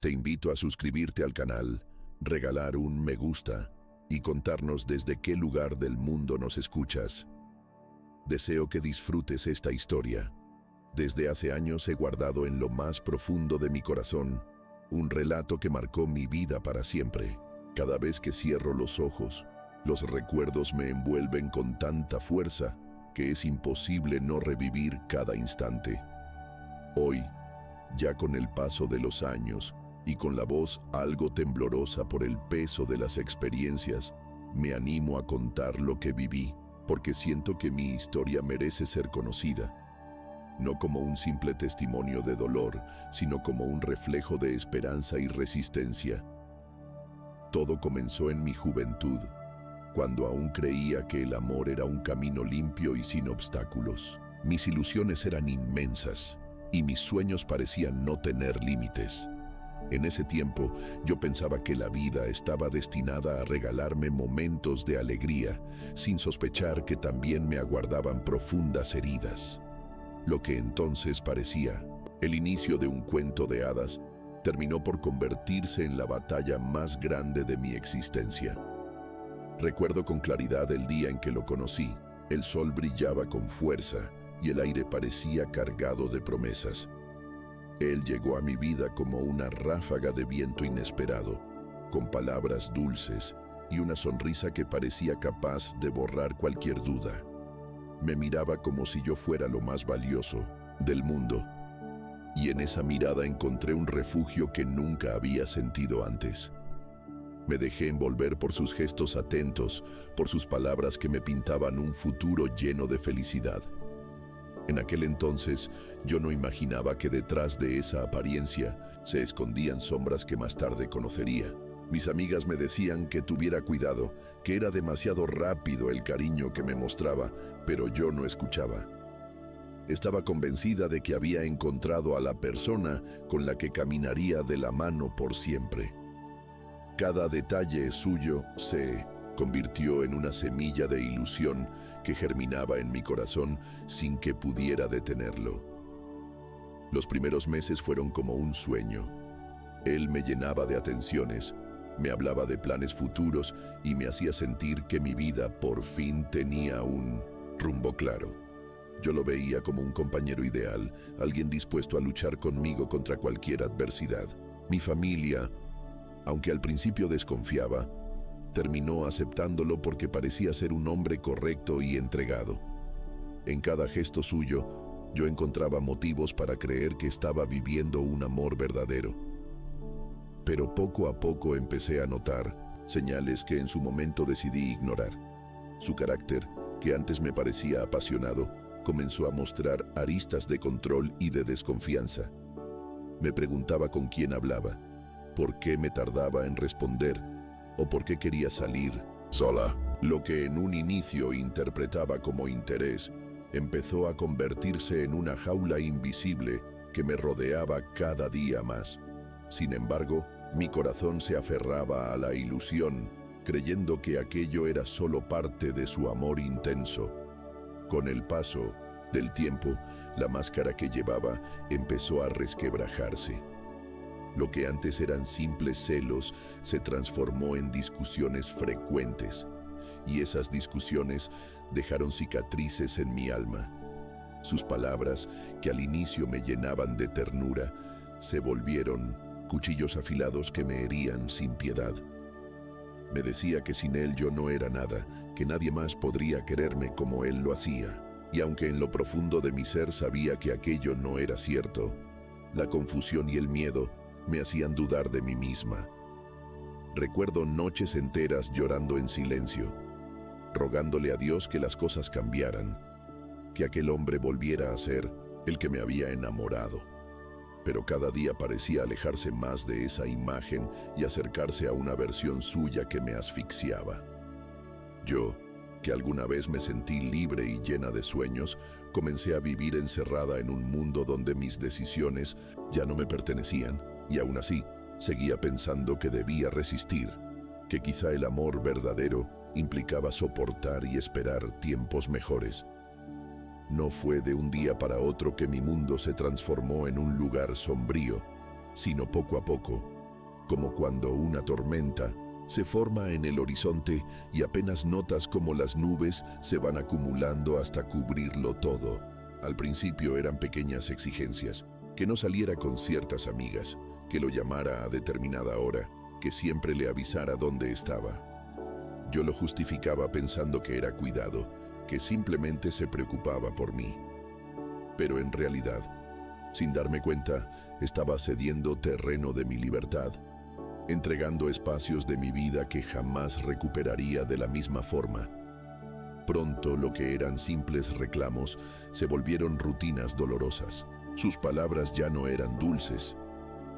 Te invito a suscribirte al canal, regalar un me gusta y contarnos desde qué lugar del mundo nos escuchas. Deseo que disfrutes esta historia. Desde hace años he guardado en lo más profundo de mi corazón un relato que marcó mi vida para siempre. Cada vez que cierro los ojos, los recuerdos me envuelven con tanta fuerza que es imposible no revivir cada instante. Hoy, ya con el paso de los años y con la voz algo temblorosa por el peso de las experiencias, me animo a contar lo que viví, porque siento que mi historia merece ser conocida, no como un simple testimonio de dolor, sino como un reflejo de esperanza y resistencia. Todo comenzó en mi juventud, cuando aún creía que el amor era un camino limpio y sin obstáculos. Mis ilusiones eran inmensas y mis sueños parecían no tener límites. En ese tiempo, yo pensaba que la vida estaba destinada a regalarme momentos de alegría, sin sospechar que también me aguardaban profundas heridas. Lo que entonces parecía el inicio de un cuento de hadas, terminó por convertirse en la batalla más grande de mi existencia. Recuerdo con claridad el día en que lo conocí. El sol brillaba con fuerza y el aire parecía cargado de promesas. Él llegó a mi vida como una ráfaga de viento inesperado, con palabras dulces y una sonrisa que parecía capaz de borrar cualquier duda. Me miraba como si yo fuera lo más valioso del mundo, y en esa mirada encontré un refugio que nunca había sentido antes. Me dejé envolver por sus gestos atentos, por sus palabras que me pintaban un futuro lleno de felicidad. En aquel entonces, yo no imaginaba que detrás de esa apariencia se escondían sombras que más tarde conocería. Mis amigas me decían que tuviera cuidado, que era demasiado rápido el cariño que me mostraba, pero yo no escuchaba. Estaba convencida de que había encontrado a la persona con la que caminaría de la mano por siempre. Cada detalle suyo se convirtió en una semilla de ilusión que germinaba en mi corazón sin que pudiera detenerlo. Los primeros meses fueron como un sueño. Él me llenaba de atenciones, me hablaba de planes futuros y me hacía sentir que mi vida por fin tenía un rumbo claro. Yo lo veía como un compañero ideal, alguien dispuesto a luchar conmigo contra cualquier adversidad. Mi familia, aunque al principio desconfiaba, terminó aceptándolo porque parecía ser un hombre correcto y entregado. En cada gesto suyo, yo encontraba motivos para creer que estaba viviendo un amor verdadero. Pero poco a poco empecé a notar señales que en su momento decidí ignorar. Su carácter, que antes me parecía apasionado, comenzó a mostrar aristas de control y de desconfianza. Me preguntaba con quién hablaba, por qué me tardaba en responder, o por qué quería salir sola. Lo que en un inicio interpretaba como interés, empezó a convertirse en una jaula invisible que me rodeaba cada día más. Sin embargo, mi corazón se aferraba a la ilusión, creyendo que aquello era solo parte de su amor intenso. Con el paso del tiempo, la máscara que llevaba empezó a resquebrajarse. Lo que antes eran simples celos se transformó en discusiones frecuentes, y esas discusiones dejaron cicatrices en mi alma. Sus palabras, que al inicio me llenaban de ternura, se volvieron cuchillos afilados que me herían sin piedad. Me decía que sin él yo no era nada, que nadie más podría quererme como él lo hacía, y aunque en lo profundo de mi ser sabía que aquello no era cierto, la confusión y el miedo me hacían dudar de mí misma. Recuerdo noches enteras llorando en silencio, rogándole a Dios que las cosas cambiaran, que aquel hombre volviera a ser el que me había enamorado. Pero cada día parecía alejarse más de esa imagen y acercarse a una versión suya que me asfixiaba. Yo, que alguna vez me sentí libre y llena de sueños, comencé a vivir encerrada en un mundo donde mis decisiones ya no me pertenecían. Y aún así, seguía pensando que debía resistir, que quizá el amor verdadero implicaba soportar y esperar tiempos mejores. No fue de un día para otro que mi mundo se transformó en un lugar sombrío, sino poco a poco, como cuando una tormenta se forma en el horizonte y apenas notas cómo las nubes se van acumulando hasta cubrirlo todo. Al principio eran pequeñas exigencias, que no saliera con ciertas amigas, que lo llamara a determinada hora, que siempre le avisara dónde estaba. Yo lo justificaba pensando que era cuidado, que simplemente se preocupaba por mí. Pero en realidad, sin darme cuenta, estaba cediendo terreno de mi libertad, entregando espacios de mi vida que jamás recuperaría de la misma forma. Pronto lo que eran simples reclamos se volvieron rutinas dolorosas. Sus palabras ya no eran dulces.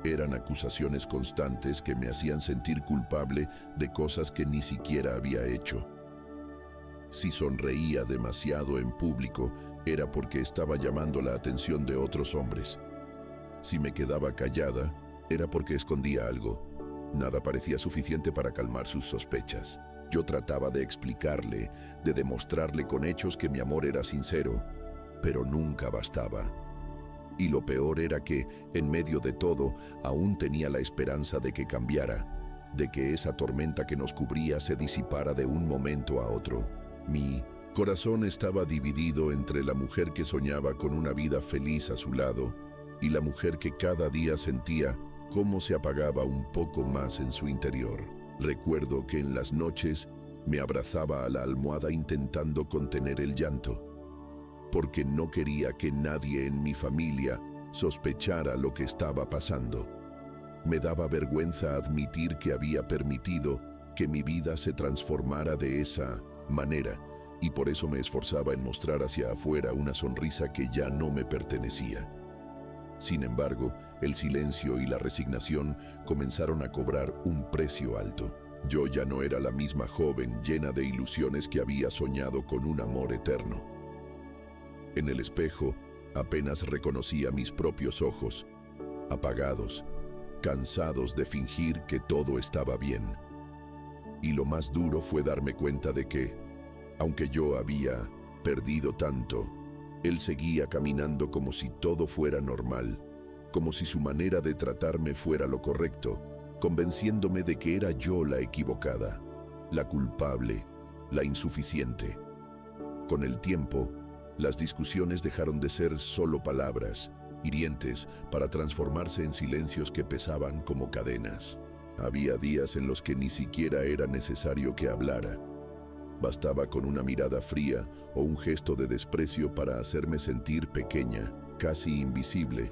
Eran acusaciones constantes que me hacían sentir culpable de cosas que ni siquiera había hecho. Si sonreía demasiado en público, era porque estaba llamando la atención de otros hombres. Si me quedaba callada, era porque escondía algo. Nada parecía suficiente para calmar sus sospechas. Yo trataba de explicarle, de demostrarle con hechos que mi amor era sincero, pero nunca bastaba. Y lo peor era que, en medio de todo, aún tenía la esperanza de que cambiara, de que esa tormenta que nos cubría se disipara de un momento a otro. Mi corazón estaba dividido entre la mujer que soñaba con una vida feliz a su lado y la mujer que cada día sentía cómo se apagaba un poco más en su interior. Recuerdo que en las noches me abrazaba a la almohada intentando contener el llanto, porque no quería que nadie en mi familia sospechara lo que estaba pasando. Me daba vergüenza admitir que había permitido que mi vida se transformara de esa manera, y por eso me esforzaba en mostrar hacia afuera una sonrisa que ya no me pertenecía. Sin embargo, el silencio y la resignación comenzaron a cobrar un precio alto. Yo ya no era la misma joven llena de ilusiones que había soñado con un amor eterno. En el espejo, apenas reconocía mis propios ojos, apagados, cansados de fingir que todo estaba bien. Y lo más duro fue darme cuenta de que, aunque yo había perdido tanto, él seguía caminando como si todo fuera normal, como si su manera de tratarme fuera lo correcto, convenciéndome de que era yo la equivocada, la culpable, la insuficiente. Con el tiempo, las discusiones dejaron de ser solo palabras, hirientes, para transformarse en silencios que pesaban como cadenas. Había días en los que ni siquiera era necesario que hablara. Bastaba con una mirada fría o un gesto de desprecio para hacerme sentir pequeña, casi invisible.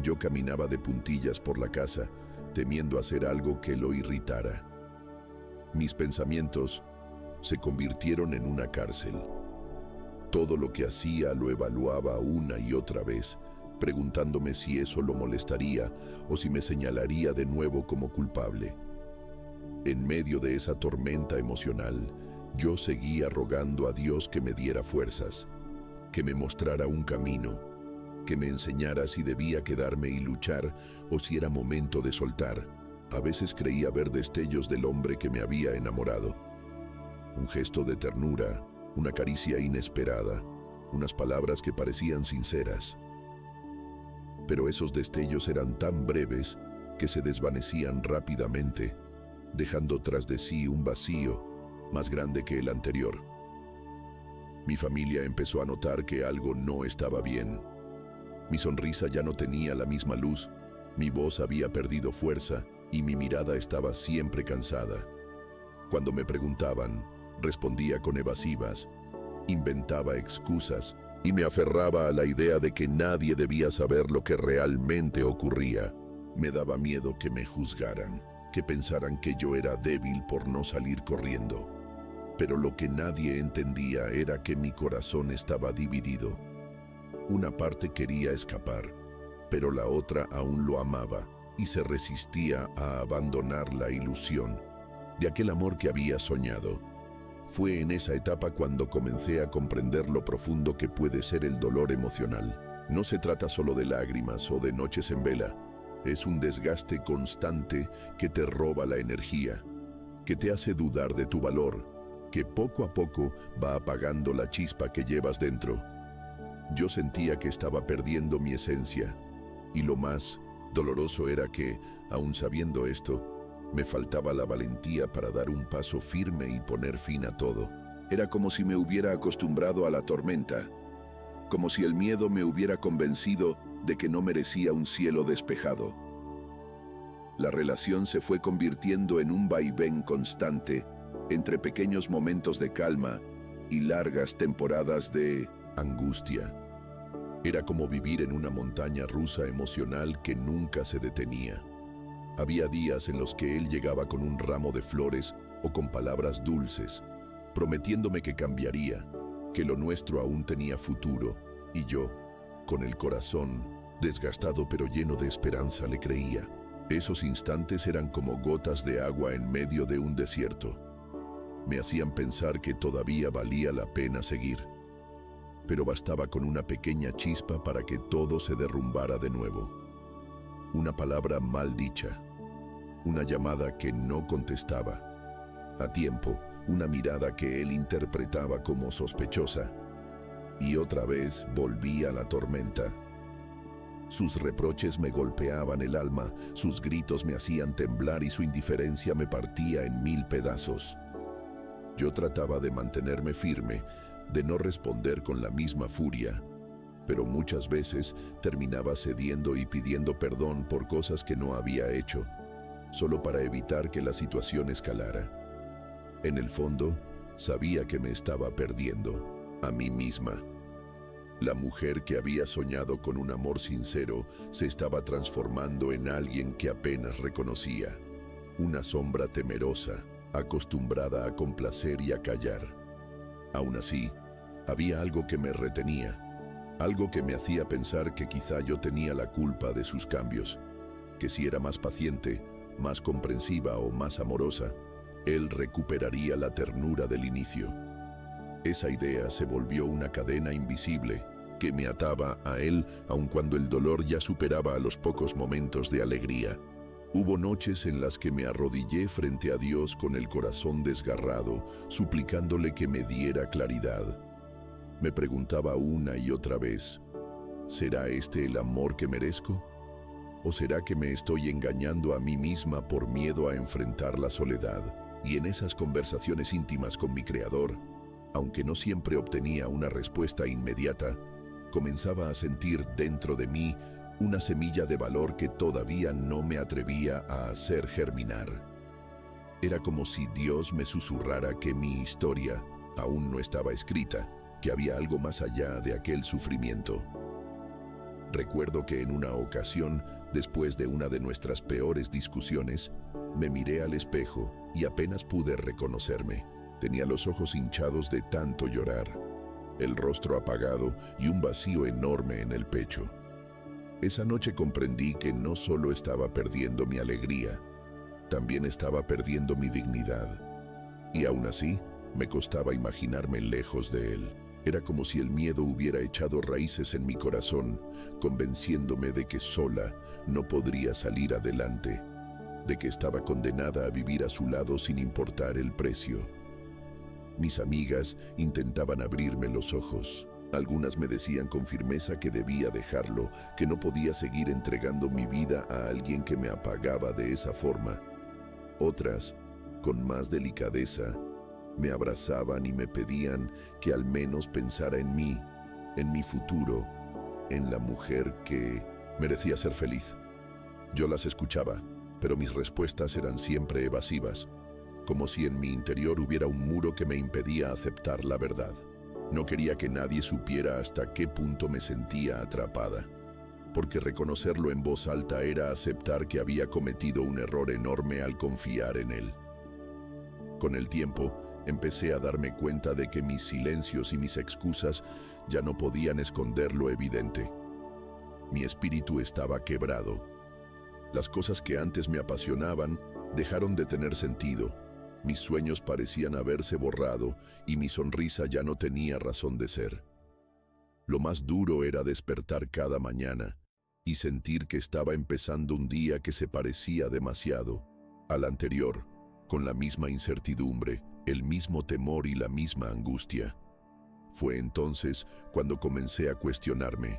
Yo caminaba de puntillas por la casa, temiendo hacer algo que lo irritara. Mis pensamientos se convirtieron en una cárcel. Todo lo que hacía lo evaluaba una y otra vez, preguntándome si eso lo molestaría o si me señalaría de nuevo como culpable. En medio de esa tormenta emocional, yo seguía rogando a Dios que me diera fuerzas, que me mostrara un camino, que me enseñara si debía quedarme y luchar o si era momento de soltar. A veces creía ver destellos del hombre que me había enamorado. Un gesto de ternura, una caricia inesperada, unas palabras que parecían sinceras. Pero esos destellos eran tan breves que se desvanecían rápidamente, dejando tras de sí un vacío más grande que el anterior. Mi familia empezó a notar que algo no estaba bien. Mi sonrisa ya no tenía la misma luz, mi voz había perdido fuerza y mi mirada estaba siempre cansada. Cuando me preguntaban, respondía con evasivas, inventaba excusas y me aferraba a la idea de que nadie debía saber lo que realmente ocurría. Me daba miedo que me juzgaran, que pensaran que yo era débil por no salir corriendo. Pero lo que nadie entendía era que mi corazón estaba dividido. Una parte quería escapar, pero la otra aún lo amaba y se resistía a abandonar la ilusión de aquel amor que había soñado. Fue en esa etapa cuando comencé a comprender lo profundo que puede ser el dolor emocional. No se trata solo de lágrimas o de noches en vela. Es un desgaste constante que te roba la energía, que te hace dudar de tu valor, que poco a poco va apagando la chispa que llevas dentro. Yo sentía que estaba perdiendo mi esencia, y lo más Doloroso era que, aun sabiendo esto, me faltaba la valentía para dar un paso firme y poner fin a todo. Era como si me hubiera acostumbrado a la tormenta, como si el miedo me hubiera convencido de que no merecía un cielo despejado. La relación se fue convirtiendo en un vaivén constante entre pequeños momentos de calma y largas temporadas de angustia. Era como vivir en una montaña rusa emocional que nunca se detenía. Había días en los que él llegaba con un ramo de flores o con palabras dulces, prometiéndome que cambiaría, que lo nuestro aún tenía futuro, y yo, con el corazón desgastado pero lleno de esperanza, le creía. Esos instantes eran como gotas de agua en medio de un desierto. Me hacían pensar que todavía valía la pena seguir. Pero bastaba con una pequeña chispa para que todo se derrumbara de nuevo. Una palabra mal dicha, una llamada que no contestaba a tiempo, una mirada que él interpretaba como sospechosa, y otra vez volvía la tormenta. Sus reproches me golpeaban el alma, sus gritos me hacían temblar y su indiferencia me partía en 1000 pedazos. Yo trataba de mantenerme firme, de no responder con la misma furia, pero muchas veces terminaba cediendo y pidiendo perdón por cosas que no había hecho, solo para evitar que la situación escalara. En el fondo, sabía que me estaba perdiendo a mí misma. La mujer que había soñado con un amor sincero se estaba transformando en alguien que apenas reconocía, una sombra temerosa, acostumbrada a complacer y a callar. Aún así, había algo que me retenía, algo que me hacía pensar que quizá yo tenía la culpa de sus cambios, que si era más paciente, más comprensiva o más amorosa, él recuperaría la ternura del inicio. Esa idea se volvió una cadena invisible que me ataba a él aun cuando el dolor ya superaba a los pocos momentos de alegría. Hubo noches en las que me arrodillé frente a Dios con el corazón desgarrado, suplicándole que me diera claridad. Me preguntaba una y otra vez, ¿será este el amor que merezco? ¿O será que me estoy engañando a mí misma por miedo a enfrentar la soledad? Y en esas conversaciones íntimas con mi Creador, aunque no siempre obtenía una respuesta inmediata, comenzaba a sentir dentro de mí una semilla de valor que todavía no me atrevía a hacer germinar. Era como si Dios me susurrara que mi historia aún no estaba escrita, que había algo más allá de aquel sufrimiento. Recuerdo que en una ocasión, después de una de nuestras peores discusiones, me miré al espejo y apenas pude reconocerme. Tenía los ojos hinchados de tanto llorar, el rostro apagado y un vacío enorme en el pecho. Esa noche comprendí que no solo estaba perdiendo mi alegría, también estaba perdiendo mi dignidad. Y aún así, me costaba imaginarme lejos de él. Era como si el miedo hubiera echado raíces en mi corazón, convenciéndome de que sola no podría salir adelante, de que estaba condenada a vivir a su lado sin importar el precio. Mis amigas intentaban abrirme los ojos. Algunas me decían con firmeza que debía dejarlo, que no podía seguir entregando mi vida a alguien que me apagaba de esa forma. Otras, con más delicadeza, me abrazaban y me pedían que al menos pensara en mí, en mi futuro, en la mujer que merecía ser feliz. Yo las escuchaba, pero mis respuestas eran siempre evasivas, como si en mi interior hubiera un muro que me impedía aceptar la verdad. No quería que nadie supiera hasta qué punto me sentía atrapada, porque reconocerlo en voz alta era aceptar que había cometido un error enorme al confiar en él. Con el tiempo, empecé a darme cuenta de que mis silencios y mis excusas ya no podían esconder lo evidente. Mi espíritu estaba quebrado. Las cosas que antes me apasionaban dejaron de tener sentido. Mis sueños parecían haberse borrado y mi sonrisa ya no tenía razón de ser. Lo más duro era despertar cada mañana y sentir que estaba empezando un día que se parecía demasiado al anterior, con la misma incertidumbre, el mismo temor y la misma angustia. Fue entonces cuando comencé a cuestionarme.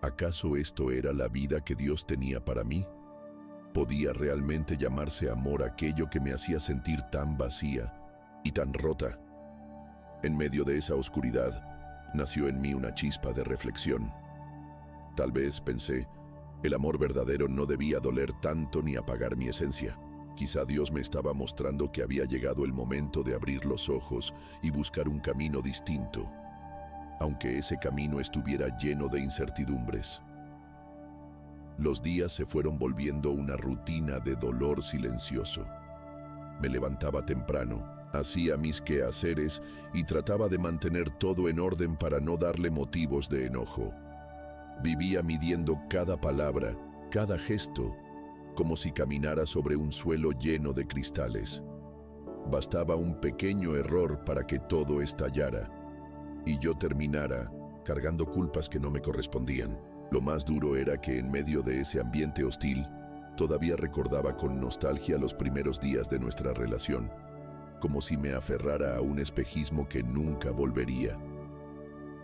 ¿Acaso esto era la vida que Dios tenía para mí? ¿Podía realmente llamarse amor aquello que me hacía sentir tan vacía y tan rota? En medio de esa oscuridad, nació en mí una chispa de reflexión. Tal vez, pensé, el amor verdadero no debía doler tanto ni apagar mi esencia. Quizá Dios me estaba mostrando que había llegado el momento de abrir los ojos y buscar un camino distinto, aunque ese camino estuviera lleno de incertidumbres. Los días se fueron volviendo una rutina de dolor silencioso. Me levantaba temprano, hacía mis quehaceres y trataba de mantener todo en orden para no darle motivos de enojo. Vivía midiendo cada palabra, cada gesto, como si caminara sobre un suelo lleno de cristales. Bastaba un pequeño error para que todo estallara y yo terminara cargando culpas que no me correspondían. Lo más duro era que en medio de ese ambiente hostil, todavía recordaba con nostalgia los primeros días de nuestra relación, como si me aferrara a un espejismo que nunca volvería.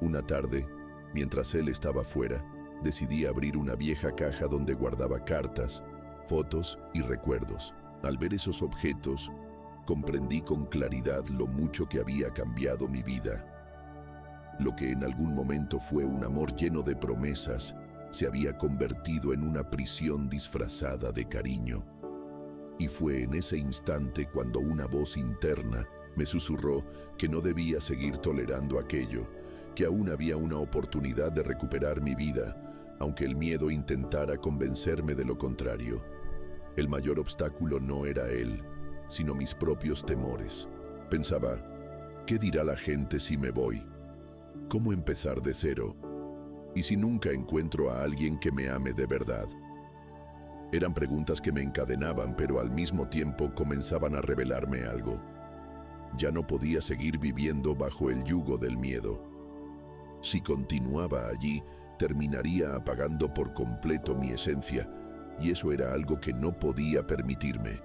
Una tarde, mientras él estaba fuera, decidí abrir una vieja caja donde guardaba cartas, fotos y recuerdos. Al ver esos objetos, comprendí con claridad lo mucho que había cambiado mi vida. Lo que en algún momento fue un amor lleno de promesas, se había convertido en una prisión disfrazada de cariño. Y fue en ese instante cuando una voz interna me susurró que no debía seguir tolerando aquello, que aún había una oportunidad de recuperar mi vida, aunque el miedo intentara convencerme de lo contrario. El mayor obstáculo no era él, sino mis propios temores. Pensaba, ¿qué dirá la gente si me voy? ¿Cómo empezar de cero? ¿Y si nunca encuentro a alguien que me ame de verdad? Eran preguntas que me encadenaban, pero al mismo tiempo comenzaban a revelarme algo. Ya no podía seguir viviendo bajo el yugo del miedo. Si continuaba allí, terminaría apagando por completo mi esencia, y eso era algo que no podía permitirme.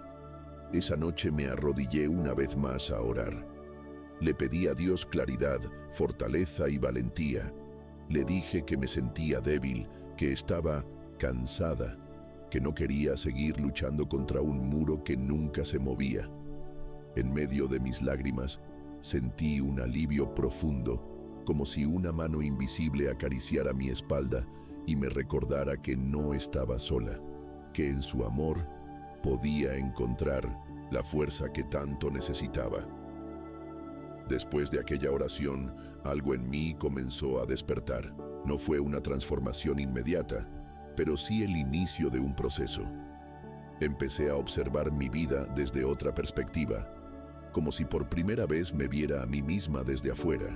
Esa noche me arrodillé una vez más a orar. Le pedí a Dios claridad, fortaleza y valentía. Le dije que me sentía débil, que estaba cansada, que no quería seguir luchando contra un muro que nunca se movía. En medio de mis lágrimas, sentí un alivio profundo, como si una mano invisible acariciara mi espalda y me recordara que no estaba sola, que en su amor podía encontrar la fuerza que tanto necesitaba. Después de aquella oración, algo en mí comenzó a despertar. No fue una transformación inmediata, pero sí el inicio de un proceso. Empecé a observar mi vida desde otra perspectiva, como si por primera vez me viera a mí misma desde afuera.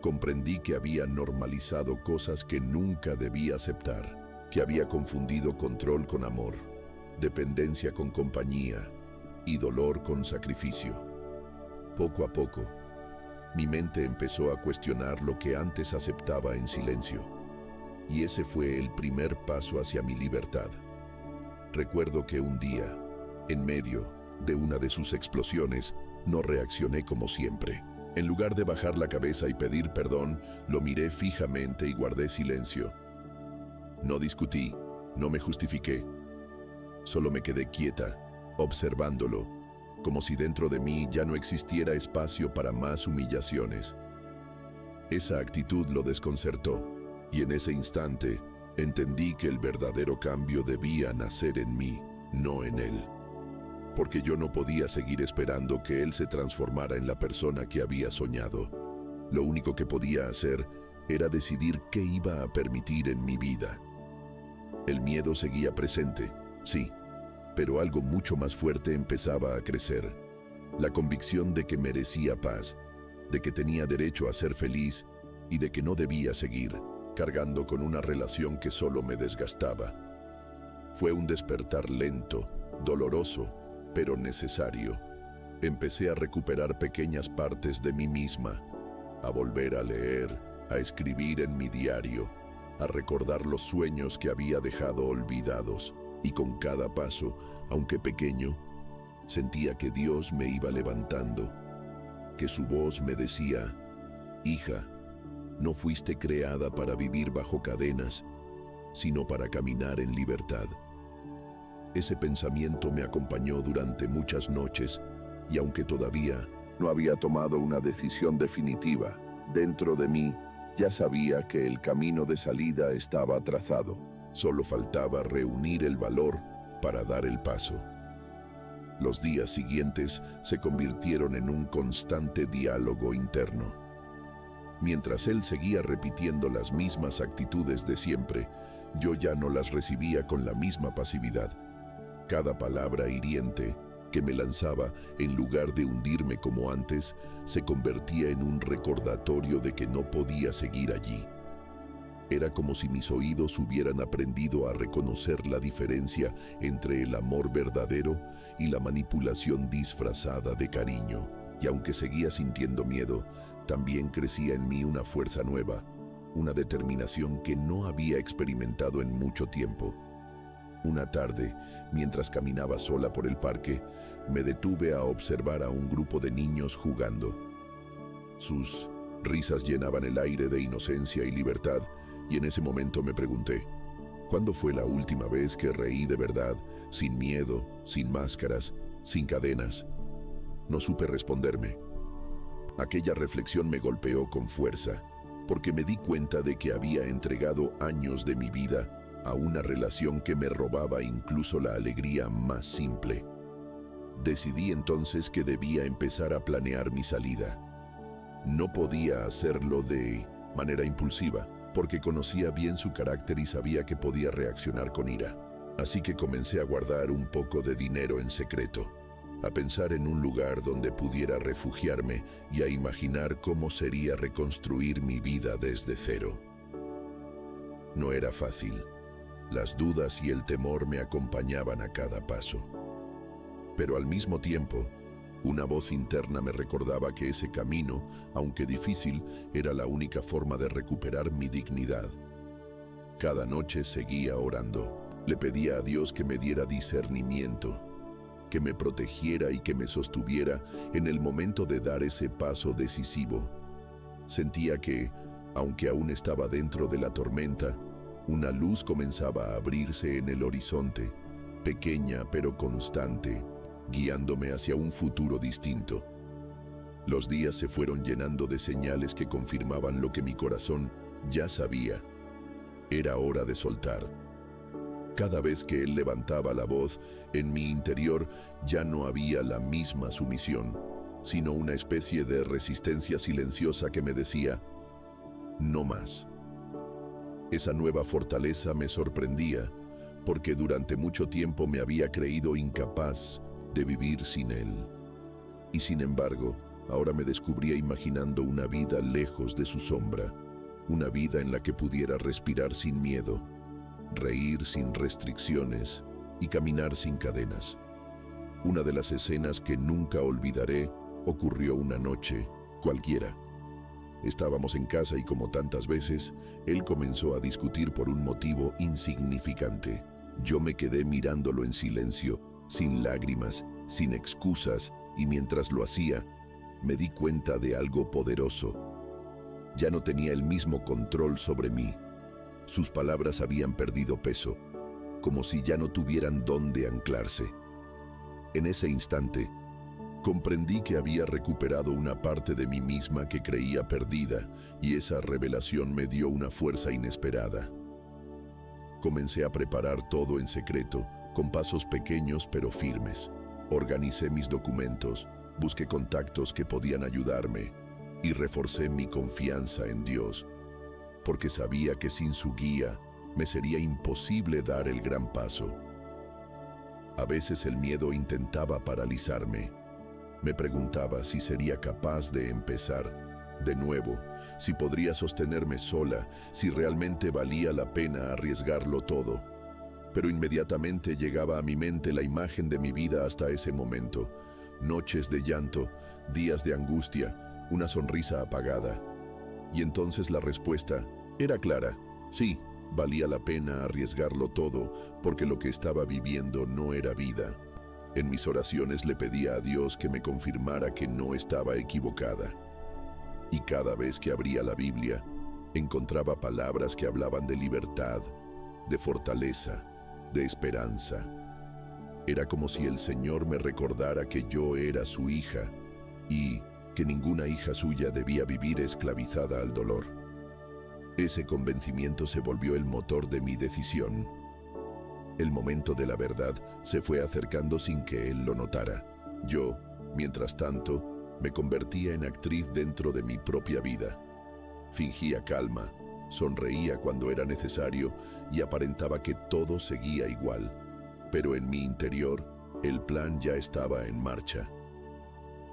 Comprendí que había normalizado cosas que nunca debía aceptar, que había confundido control con amor, dependencia con compañía y dolor con sacrificio. Poco a poco, mi mente empezó a cuestionar lo que antes aceptaba en silencio, y ese fue el primer paso hacia mi libertad. Recuerdo que un día, en medio de una de sus explosiones, no reaccioné como siempre. En lugar de bajar la cabeza y pedir perdón, lo miré fijamente y guardé silencio. No discutí, no me justifiqué. Solo me quedé quieta, observándolo, como si dentro de mí ya no existiera espacio para más humillaciones. Esa actitud lo desconcertó, y en ese instante entendí que el verdadero cambio debía nacer en mí, no en él. Porque yo no podía seguir esperando que él se transformara en la persona que había soñado. Lo único que podía hacer era decidir qué iba a permitir en mi vida. El miedo seguía presente, sí, pero algo mucho más fuerte empezaba a crecer. La convicción de que merecía paz, de que tenía derecho a ser feliz y de que no debía seguir cargando con una relación que solo me desgastaba. Fue un despertar lento, doloroso, pero necesario. Empecé a recuperar pequeñas partes de mí misma, a volver a leer, a escribir en mi diario, a recordar los sueños que había dejado olvidados. Y con cada paso, aunque pequeño, sentía que Dios me iba levantando, que su voz me decía: «Hija, no fuiste creada para vivir bajo cadenas, sino para caminar en libertad. Ese pensamiento me acompañó durante muchas noches, y aunque todavía no había tomado una decisión definitiva, dentro de mí ya sabía que el camino de salida estaba trazado. Solo faltaba reunir el valor para dar el paso. Los días siguientes se convirtieron en un constante diálogo interno. Mientras él seguía repitiendo las mismas actitudes de siempre, yo ya no las recibía con la misma pasividad. Cada palabra hiriente que me lanzaba, en lugar de hundirme como antes, se convertía en un recordatorio de que no podía seguir allí. Era como si mis oídos hubieran aprendido a reconocer la diferencia entre el amor verdadero y la manipulación disfrazada de cariño. Y aunque seguía sintiendo miedo, también crecía en mí una fuerza nueva, una determinación que no había experimentado en mucho tiempo. Una tarde, mientras caminaba sola por el parque, me detuve a observar a un grupo de niños jugando. Sus risas llenaban el aire de inocencia y libertad, y en ese momento me pregunté, ¿cuándo fue la última vez que reí de verdad, sin miedo, sin máscaras, sin cadenas? No supe responderme. Aquella reflexión me golpeó con fuerza, porque me di cuenta de que había entregado años de mi vida a una relación que me robaba incluso la alegría más simple. Decidí entonces que debía empezar a planear mi salida. No podía hacerlo de manera impulsiva, porque conocía bien su carácter y sabía que podía reaccionar con ira. Así que comencé a guardar un poco de dinero en secreto, a pensar en un lugar donde pudiera refugiarme y a imaginar cómo sería reconstruir mi vida desde cero. No era fácil. Las dudas y el temor me acompañaban a cada paso. Pero al mismo tiempo, una voz interna me recordaba que ese camino, aunque difícil, era la única forma de recuperar mi dignidad. Cada noche seguía orando. Le pedía a Dios que me diera discernimiento, que me protegiera y que me sostuviera en el momento de dar ese paso decisivo. Sentía que, aunque aún estaba dentro de la tormenta, una luz comenzaba a abrirse en el horizonte, pequeña pero constante, guiándome hacia un futuro distinto. Los días se fueron llenando de señales que confirmaban lo que mi corazón ya sabía. Era hora de soltar. Cada vez que él levantaba la voz, en mi interior ya no había la misma sumisión, sino una especie de resistencia silenciosa que me decía, no más. Esa nueva fortaleza me sorprendía, porque durante mucho tiempo me había creído incapaz de vivir sin él. Y sin embargo, ahora me descubría imaginando una vida lejos de su sombra, una vida en la que pudiera respirar sin miedo, reír sin restricciones y caminar sin cadenas. Una de las escenas que nunca olvidaré ocurrió una noche cualquiera. Estábamos en casa y, como tantas veces, él comenzó a discutir por un motivo insignificante. Yo me quedé mirándolo en silencio, sin lágrimas, sin excusas, y mientras lo hacía, me di cuenta de algo poderoso. Ya no tenía el mismo control sobre mí. Sus palabras habían perdido peso, como si ya no tuvieran dónde anclarse. En ese instante, comprendí que había recuperado una parte de mí misma que creía perdida, y esa revelación me dio una fuerza inesperada. Comencé a preparar todo en secreto, con pasos pequeños pero firmes. Organicé mis documentos, busqué contactos que podían ayudarme y reforcé mi confianza en Dios, porque sabía que sin su guía me sería imposible dar el gran paso. A veces el miedo intentaba paralizarme. Me preguntaba si sería capaz de empezar de nuevo, si podría sostenerme sola, si realmente valía la pena arriesgarlo todo. Pero inmediatamente llegaba a mi mente la imagen de mi vida hasta ese momento. Noches de llanto, días de angustia, una sonrisa apagada. Y entonces la respuesta era clara: sí, valía la pena arriesgarlo todo, porque lo que estaba viviendo no era vida. En mis oraciones le pedía a Dios que me confirmara que no estaba equivocada. Y cada vez que abría la Biblia, encontraba palabras que hablaban de libertad, de fortaleza, de esperanza. Era como si el Señor me recordara que yo era su hija y que ninguna hija suya debía vivir esclavizada al dolor. Ese convencimiento se volvió el motor de mi decisión. El momento de la verdad se fue acercando sin que él lo notara. Yo, mientras tanto, me convertía en actriz dentro de mi propia vida. Fingía calma, sonreía cuando era necesario y aparentaba que todo seguía igual. Pero en mi interior, el plan ya estaba en marcha.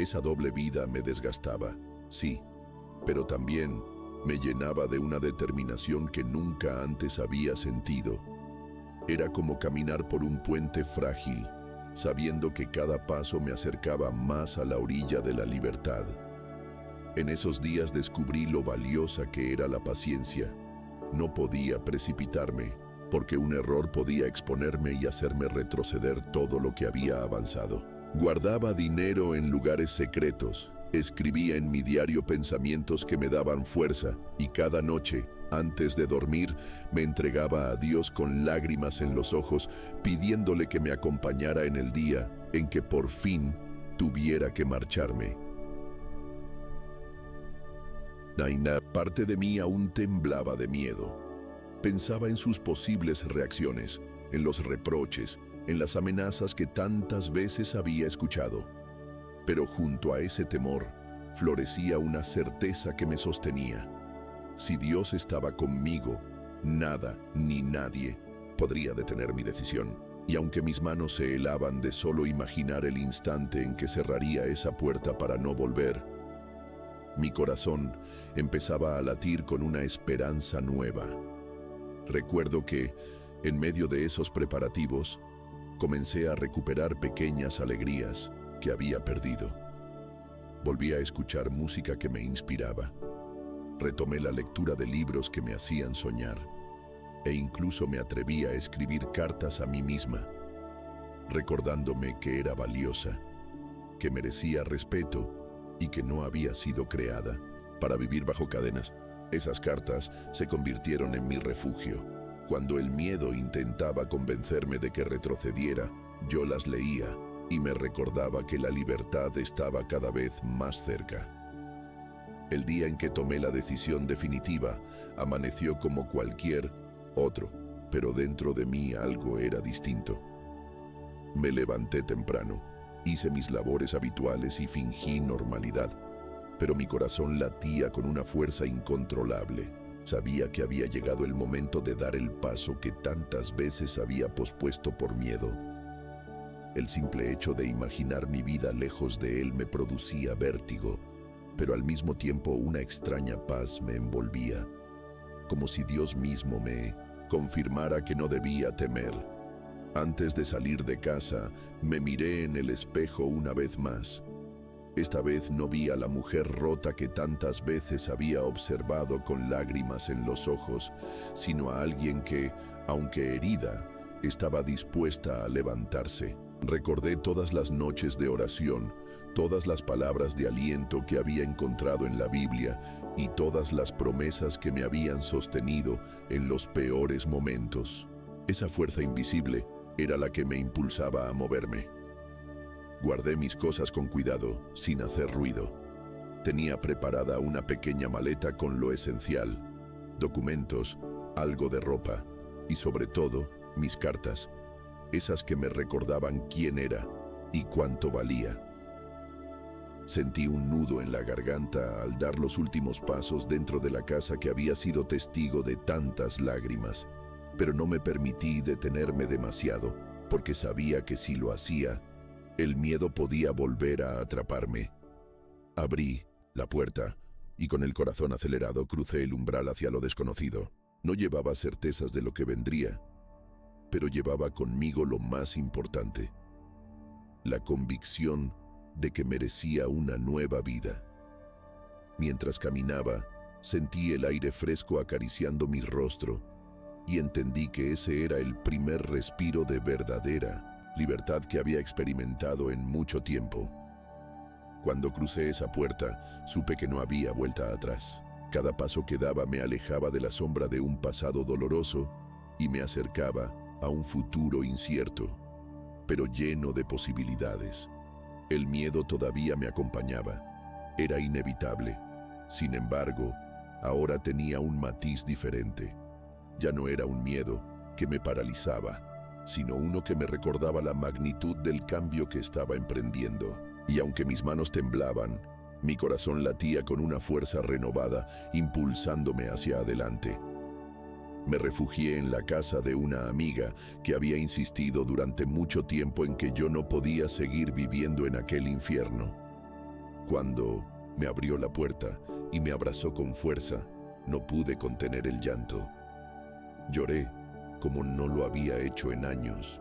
Esa doble vida me desgastaba, sí, pero también me llenaba de una determinación que nunca antes había sentido. Era como caminar por un puente frágil, sabiendo que cada paso me acercaba más a la orilla de la libertad. En esos días descubrí lo valiosa que era la paciencia. No podía precipitarme, porque un error podía exponerme y hacerme retroceder todo lo que había avanzado. Guardaba dinero en lugares secretos, escribía en mi diario pensamientos que me daban fuerza y cada noche, antes de dormir, me entregaba a Dios con lágrimas en los ojos, pidiéndole que me acompañara en el día en que por fin tuviera que marcharme. Naina, parte de mí aún temblaba de miedo. Pensaba en sus posibles reacciones, en los reproches, en las amenazas que tantas veces había escuchado. Pero junto a ese temor, florecía una certeza que me sostenía. Si Dios estaba conmigo, nada ni nadie podría detener mi decisión. Y aunque mis manos se helaban de solo imaginar el instante en que cerraría esa puerta para no volver, mi corazón empezaba a latir con una esperanza nueva. Recuerdo que, en medio de esos preparativos, comencé a recuperar pequeñas alegrías que había perdido. Volví a escuchar música que me inspiraba. Retomé la lectura de libros que me hacían soñar. E incluso me atreví a escribir cartas a mí misma, recordándome que era valiosa, que merecía respeto y que no había sido creada para vivir bajo cadenas. Esas cartas se convirtieron en mi refugio. Cuando el miedo intentaba convencerme de que retrocediera, yo las leía y me recordaba que la libertad estaba cada vez más cerca. El día en que tomé la decisión definitiva, amaneció como cualquier otro, pero dentro de mí algo era distinto. Me levanté temprano, hice mis labores habituales y fingí normalidad. Pero mi corazón latía con una fuerza incontrolable. Sabía que había llegado el momento de dar el paso que tantas veces había pospuesto por miedo. El simple hecho de imaginar mi vida lejos de él me producía vértigo, pero al mismo tiempo una extraña paz me envolvía, como si Dios mismo me confirmara que no debía temer. Antes de salir de casa, me miré en el espejo una vez más. Esta vez no vi a la mujer rota que tantas veces había observado con lágrimas en los ojos, sino a alguien que, aunque herida, estaba dispuesta a levantarse. Recordé todas las noches de oración, todas las palabras de aliento que había encontrado en la Biblia y todas las promesas que me habían sostenido en los peores momentos. Esa fuerza invisible era la que me impulsaba a moverme. Guardé mis cosas con cuidado, sin hacer ruido. Tenía preparada una pequeña maleta con lo esencial: documentos, algo de ropa y sobre todo, mis cartas, esas que me recordaban quién era y cuánto valía. Sentí un nudo en la garganta al dar los últimos pasos dentro de la casa que había sido testigo de tantas lágrimas, pero no me permití detenerme demasiado, porque sabía que si lo hacía, el miedo podía volver a atraparme. Abrí la puerta y con el corazón acelerado crucé el umbral hacia lo desconocido. No llevaba certezas de lo que vendría, pero llevaba conmigo lo más importante: la convicción de que merecía una nueva vida. Mientras caminaba, sentí el aire fresco acariciando mi rostro y entendí que ese era el primer respiro de verdadera libertad que había experimentado en mucho tiempo. Cuando crucé esa puerta, supe que no había vuelta atrás. Cada paso que daba me alejaba de la sombra de un pasado doloroso y me acercaba a un futuro incierto, pero lleno de posibilidades. El miedo todavía me acompañaba. Era inevitable. Sin embargo, ahora tenía un matiz diferente. Ya no era un miedo que me paralizaba, sino uno que me recordaba la magnitud del cambio que estaba emprendiendo. Y aunque mis manos temblaban, mi corazón latía con una fuerza renovada, impulsándome hacia adelante. Me refugié en la casa de una amiga que había insistido durante mucho tiempo en que yo no podía seguir viviendo en aquel infierno. Cuando me abrió la puerta y me abrazó con fuerza, no pude contener el llanto. Lloré como no lo había hecho en años,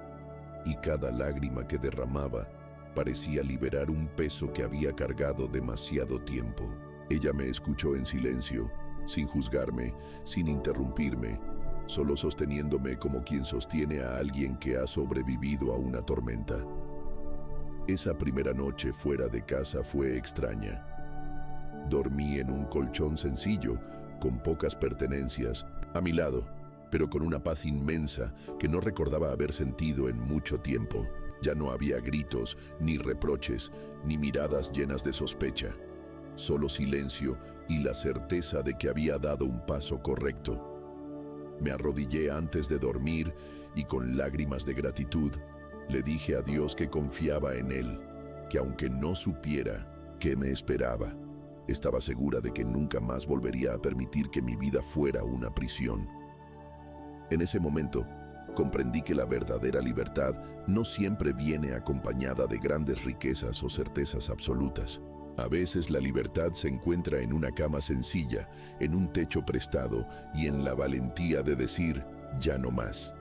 y cada lágrima que derramaba parecía liberar un peso que había cargado demasiado tiempo. Ella me escuchó en silencio, sin juzgarme, sin interrumpirme, solo sosteniéndome como quien sostiene a alguien que ha sobrevivido a una tormenta. Esa primera noche fuera de casa fue extraña. Dormí en un colchón sencillo, con pocas pertenencias, a mi lado, pero con una paz inmensa que no recordaba haber sentido en mucho tiempo. Ya no había gritos, ni reproches, ni miradas llenas de sospecha. Solo silencio y la certeza de que había dado un paso correcto. Me arrodillé antes de dormir y con lágrimas de gratitud le dije a Dios que confiaba en Él, que aunque no supiera qué me esperaba, estaba segura de que nunca más volvería a permitir que mi vida fuera una prisión. En ese momento, comprendí que la verdadera libertad no siempre viene acompañada de grandes riquezas o certezas absolutas. A veces la libertad se encuentra en una cama sencilla, en un techo prestado y en la valentía de decir, ya no más.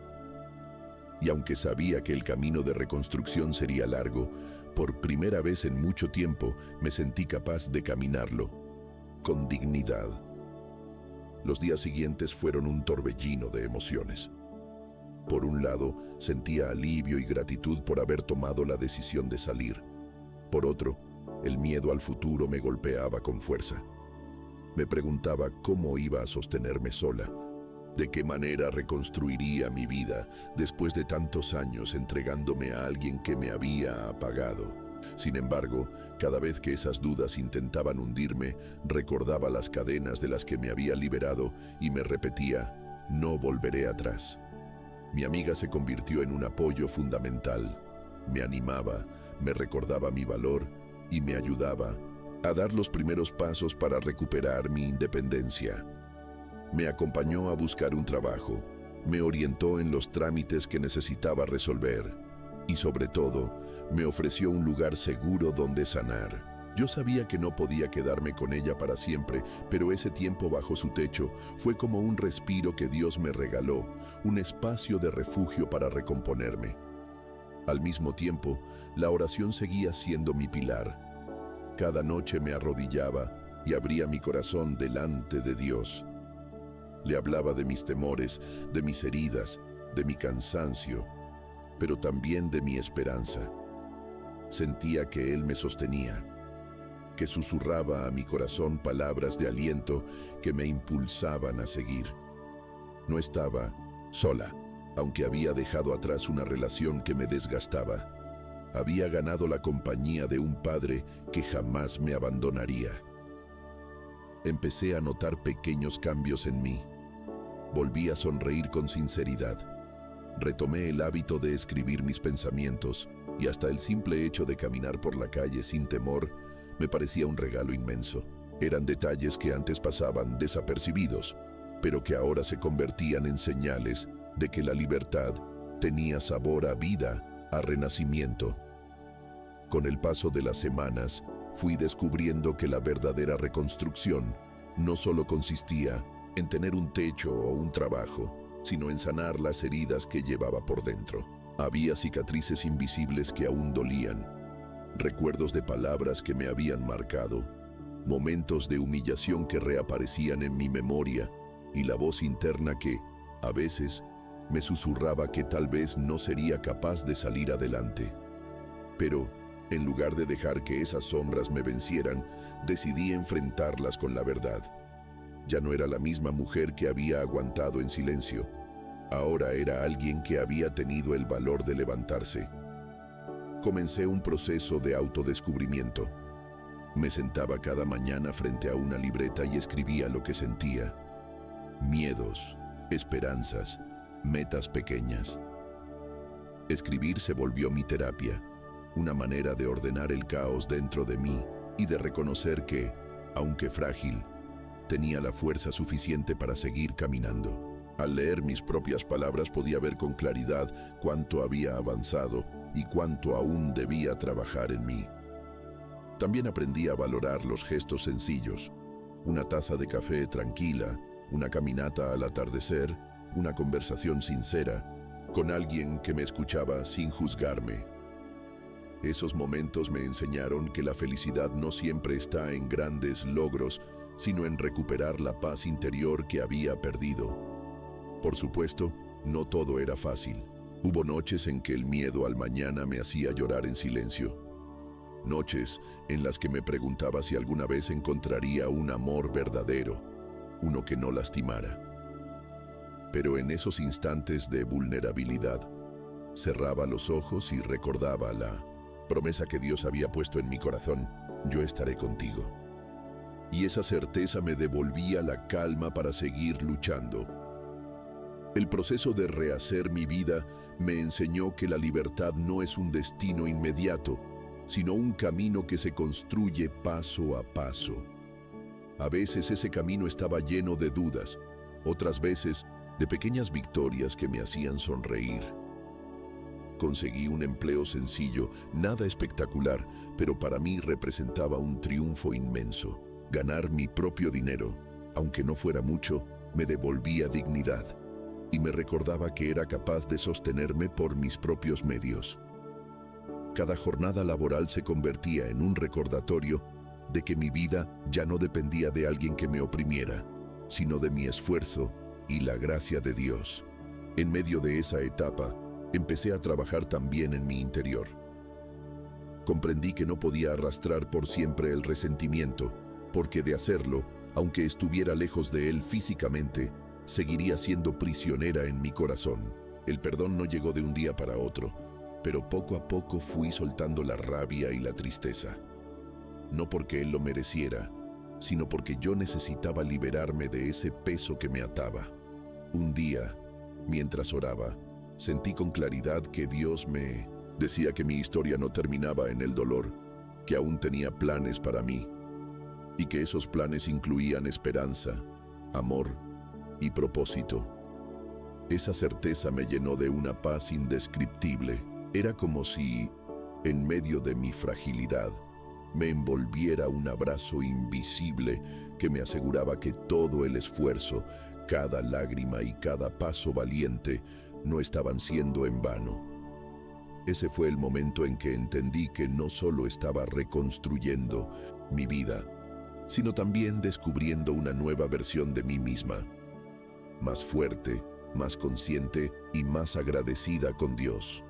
Y aunque sabía que el camino de reconstrucción sería largo, por primera vez en mucho tiempo me sentí capaz de caminarlo, con dignidad. Los días siguientes fueron un torbellino de emociones. Por un lado, sentía alivio y gratitud por haber tomado la decisión de salir. Por otro, el miedo al futuro me golpeaba con fuerza. Me preguntaba cómo iba a sostenerme sola, de qué manera reconstruiría mi vida después de tantos años entregándome a alguien que me había apagado. Sin embargo, cada vez que esas dudas intentaban hundirme, recordaba las cadenas de las que me había liberado y me repetía, no volveré atrás. Mi amiga se convirtió en un apoyo fundamental. Me animaba, me recordaba mi valor y me ayudaba a dar los primeros pasos para recuperar mi independencia. Me acompañó a buscar un trabajo, me orientó en los trámites que necesitaba resolver y, sobre todo, me ofreció un lugar seguro donde sanar. Yo sabía que no podía quedarme con ella para siempre, pero ese tiempo bajo su techo fue como un respiro que Dios me regaló, un espacio de refugio para recomponerme. Al mismo tiempo, la oración seguía siendo mi pilar. Cada noche me arrodillaba y abría mi corazón delante de Dios. Le hablaba de mis temores, de mis heridas, de mi cansancio, pero también de mi esperanza. Sentía que Él me sostenía, que susurraba a mi corazón palabras de aliento que me impulsaban a seguir. No estaba sola, aunque había dejado atrás una relación que me desgastaba. Había ganado la compañía de un padre que jamás me abandonaría. Empecé a notar pequeños cambios en mí. Volví a sonreír con sinceridad. Retomé el hábito de escribir mis pensamientos y hasta el simple hecho de caminar por la calle sin temor me parecía un regalo inmenso. Eran detalles que antes pasaban desapercibidos, pero que ahora se convertían en señales de que la libertad tenía sabor a vida, a renacimiento. Con el paso de las semanas, fui descubriendo que la verdadera reconstrucción no solo consistía en tener un techo o un trabajo, sino en sanar las heridas que llevaba por dentro. Había cicatrices invisibles que aún dolían, recuerdos de palabras que me habían marcado, momentos de humillación que reaparecían en mi memoria y la voz interna que, a veces, me susurraba que tal vez no sería capaz de salir adelante. Pero, en lugar de dejar que esas sombras me vencieran, decidí enfrentarlas con la verdad. Ya no era la misma mujer que había aguantado en silencio. Ahora era alguien que había tenido el valor de levantarse. Comencé un proceso de autodescubrimiento. Me sentaba cada mañana frente a una libreta y escribía lo que sentía. Miedos, esperanzas, metas pequeñas. Escribir se volvió mi terapia, una manera de ordenar el caos dentro de mí y de reconocer que, aunque frágil, tenía la fuerza suficiente para seguir caminando. Al leer mis propias palabras podía ver con claridad cuánto había avanzado y cuánto aún debía trabajar en mí. También aprendí a valorar los gestos sencillos: una taza de café tranquila, una caminata al atardecer, una conversación sincera con alguien que me escuchaba sin juzgarme. Esos momentos me enseñaron que la felicidad no siempre está en grandes logros, sino en recuperar la paz interior que había perdido. Por supuesto, no todo era fácil. Hubo noches en que el miedo al mañana me hacía llorar en silencio. Noches en las que me preguntaba si alguna vez encontraría un amor verdadero, uno que no lastimara. Pero en esos instantes de vulnerabilidad, cerraba los ojos y recordaba la promesa que Dios había puesto en mi corazón: yo estaré contigo. Y esa certeza me devolvía la calma para seguir luchando. El proceso de rehacer mi vida me enseñó que la libertad no es un destino inmediato, sino un camino que se construye paso a paso. A veces ese camino estaba lleno de dudas, otras veces de pequeñas victorias que me hacían sonreír. Conseguí un empleo sencillo, nada espectacular, pero para mí representaba un triunfo inmenso. Ganar mi propio dinero, aunque no fuera mucho, me devolvía dignidad y me recordaba que era capaz de sostenerme por mis propios medios. Cada jornada laboral se convertía en un recordatorio de que mi vida ya no dependía de alguien que me oprimiera, sino de mi esfuerzo y la gracia de Dios. En medio de esa etapa, empecé a trabajar también en mi interior. Comprendí que no podía arrastrar por siempre el resentimiento, porque de hacerlo, aunque estuviera lejos de él físicamente, seguiría siendo prisionera en mi corazón. El perdón no llegó de un día para otro, pero poco a poco fui soltando la rabia y la tristeza. No porque él lo mereciera, sino porque yo necesitaba liberarme de ese peso que me ataba. Un día, mientras oraba, sentí con claridad que Dios me decía que mi historia no terminaba en el dolor, que aún tenía planes para mí, y que esos planes incluían esperanza, amor y propósito. Esa certeza me llenó de una paz indescriptible. Era como si, en medio de mi fragilidad, me envolviera un abrazo invisible que me aseguraba que todo el esfuerzo, cada lágrima y cada paso valiente no estaban siendo en vano. Ese fue el momento en que entendí que no solo estaba reconstruyendo mi vida, sino también descubriendo una nueva versión de mí misma, más fuerte, más consciente y más agradecida con Dios.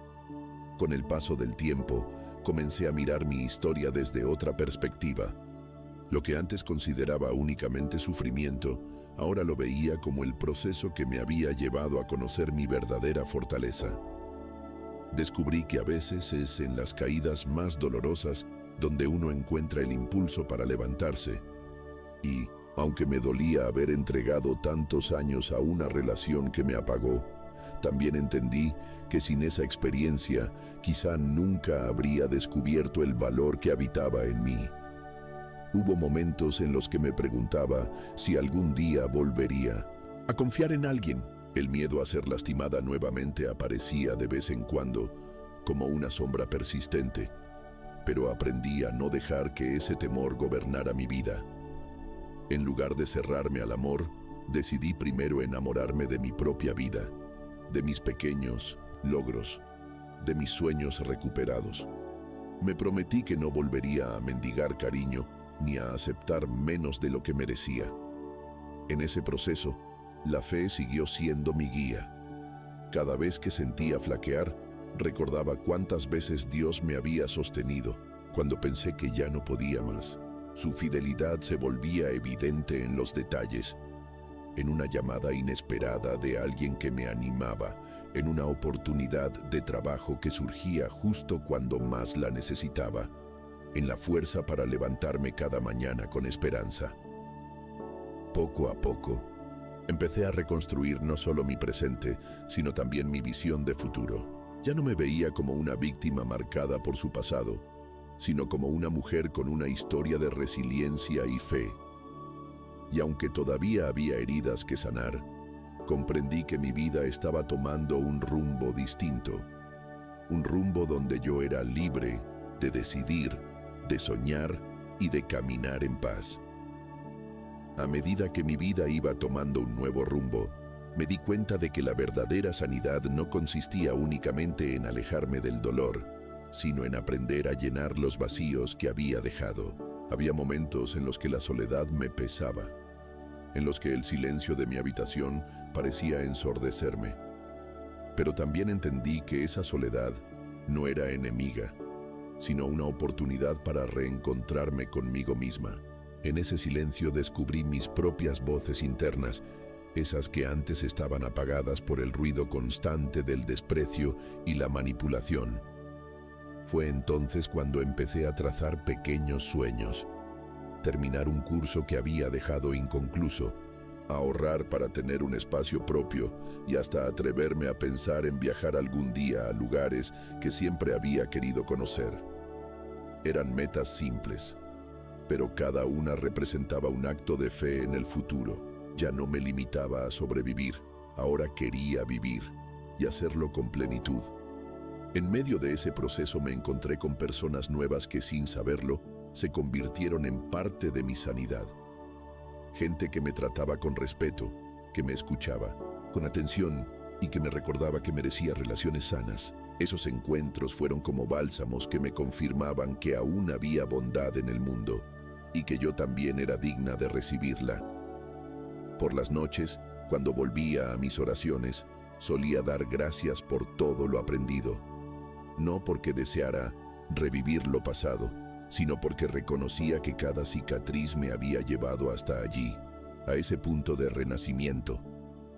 Con el paso del tiempo, comencé a mirar mi historia desde otra perspectiva. Lo que antes consideraba únicamente sufrimiento, ahora lo veía como el proceso que me había llevado a conocer mi verdadera fortaleza. Descubrí que a veces es en las caídas más dolorosas donde uno encuentra el impulso para levantarse. Y, aunque me dolía haber entregado tantos años a una relación que me apagó, también entendí que sin esa experiencia quizá nunca habría descubierto el valor que habitaba en mí. Hubo momentos en los que me preguntaba si algún día volvería a confiar en alguien. El miedo a ser lastimada nuevamente aparecía de vez en cuando, como una sombra persistente, pero aprendí a no dejar que ese temor gobernara mi vida. En lugar de cerrarme al amor, decidí primero enamorarme de mi propia vida, de mis pequeños logros, de mis sueños recuperados. Me prometí que no volvería a mendigar cariño ni a aceptar menos de lo que merecía. En ese proceso, la fe siguió siendo mi guía. Cada vez que sentía flaquear, recordaba cuántas veces Dios me había sostenido cuando pensé que ya no podía más. Su fidelidad se volvía evidente en los detalles. en una llamada inesperada de alguien que me animaba, en una oportunidad de trabajo que surgía justo cuando más la necesitaba, en la fuerza para levantarme cada mañana con esperanza. Poco a poco, empecé a reconstruir no solo mi presente, sino también mi visión de futuro. Ya no me veía como una víctima marcada por su pasado, sino como una mujer con una historia de resiliencia y fe. Y aunque todavía había heridas que sanar, comprendí que mi vida estaba tomando un rumbo distinto, un rumbo donde yo era libre de decidir, de soñar y de caminar en paz. A medida que mi vida iba tomando un nuevo rumbo, me di cuenta de que la verdadera sanidad no consistía únicamente en alejarme del dolor, sino en aprender a llenar los vacíos que había dejado. Había momentos en los que la soledad me pesaba, en los que el silencio de mi habitación parecía ensordecerme. Pero también entendí que esa soledad no era enemiga, sino una oportunidad para reencontrarme conmigo misma. En ese silencio descubrí mis propias voces internas, esas que antes estaban apagadas por el ruido constante del desprecio y la manipulación. Fue entonces cuando empecé a trazar pequeños sueños, terminar un curso que había dejado inconcluso, ahorrar para tener un espacio propio y hasta atreverme a pensar en viajar algún día a lugares que siempre había querido conocer. Eran metas simples, pero cada una representaba un acto de fe en el futuro. Ya no me limitaba a sobrevivir, ahora quería vivir y hacerlo con plenitud. En medio de ese proceso me encontré con personas nuevas que, sin saberlo, se convirtieron en parte de mi sanidad. Gente que me trataba con respeto, que me escuchaba con atención y que me recordaba que merecía relaciones sanas. Esos encuentros fueron como bálsamos que me confirmaban que aún había bondad en el mundo y que yo también era digna de recibirla. Por las noches, cuando volvía a mis oraciones, solía dar gracias por todo lo aprendido, no porque deseara revivir lo pasado, sino porque reconocía que cada cicatriz me había llevado hasta allí, a ese punto de renacimiento.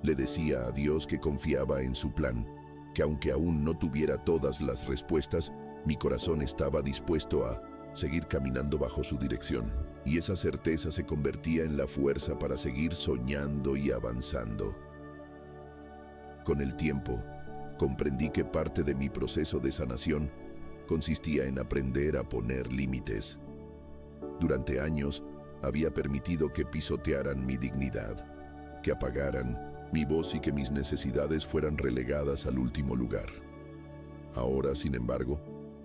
Le decía a Dios que confiaba en su plan, que aunque aún no tuviera todas las respuestas, mi corazón estaba dispuesto a seguir caminando bajo su dirección, y esa certeza se convertía en la fuerza para seguir soñando y avanzando. Con el tiempo, comprendí que parte de mi proceso de sanación consistía en aprender a poner límites. Durante años, había permitido que pisotearan mi dignidad, que apagaran mi voz y que mis necesidades fueran relegadas al último lugar. Ahora, sin embargo,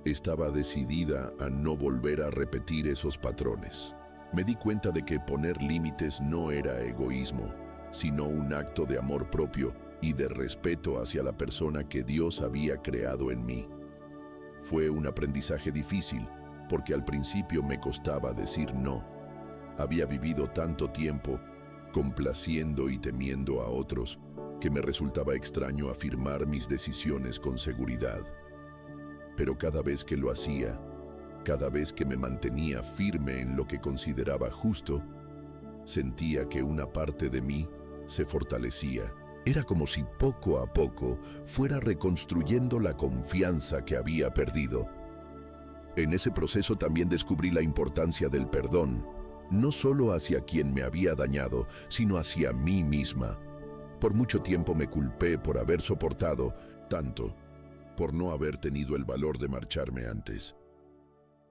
estaba decidida a no volver a repetir esos patrones. Me di cuenta de que poner límites no era egoísmo, sino un acto de amor propio y de respeto hacia la persona que Dios había creado en mí. Fue un aprendizaje difícil, porque al principio me costaba decir no. Había vivido tanto tiempo complaciendo y temiendo a otros que me resultaba extraño afirmar mis decisiones con seguridad. Pero cada vez que lo hacía, cada vez que me mantenía firme en lo que consideraba justo, sentía que una parte de mí se fortalecía. Era como si poco a poco fuera reconstruyendo la confianza que había perdido. En ese proceso también descubrí la importancia del perdón, no solo hacia quien me había dañado, sino hacia mí misma. Por mucho tiempo me culpé por haber soportado tanto, por no haber tenido el valor de marcharme antes.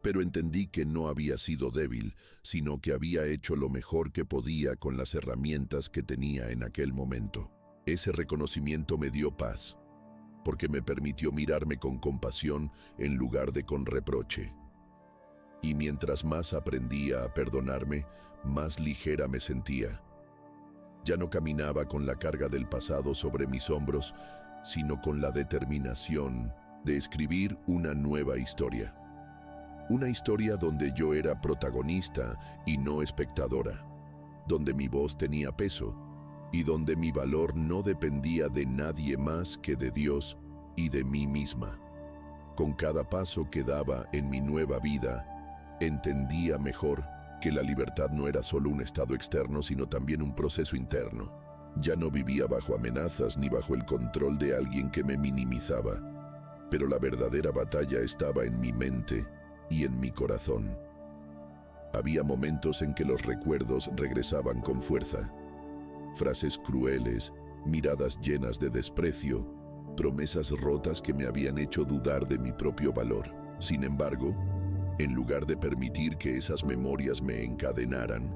Pero entendí que no había sido débil, sino que había hecho lo mejor que podía con las herramientas que tenía en aquel momento. Ese reconocimiento me dio paz, porque me permitió mirarme con compasión en lugar de con reproche. Y mientras más aprendía a perdonarme, más ligera me sentía. Ya no caminaba con la carga del pasado sobre mis hombros, sino con la determinación de escribir una nueva historia. Una historia donde yo era protagonista y no espectadora, donde mi voz tenía peso y donde mi valor no dependía de nadie más que de Dios y de mí misma. Con cada paso que daba en mi nueva vida, entendía mejor que la libertad no era solo un estado externo, sino también un proceso interno. Ya no vivía bajo amenazas ni bajo el control de alguien que me minimizaba, pero la verdadera batalla estaba en mi mente y en mi corazón. Había momentos en que los recuerdos regresaban con fuerza. Frases crueles, miradas llenas de desprecio, promesas rotas que me habían hecho dudar de mi propio valor. Sin embargo, en lugar de permitir que esas memorias me encadenaran,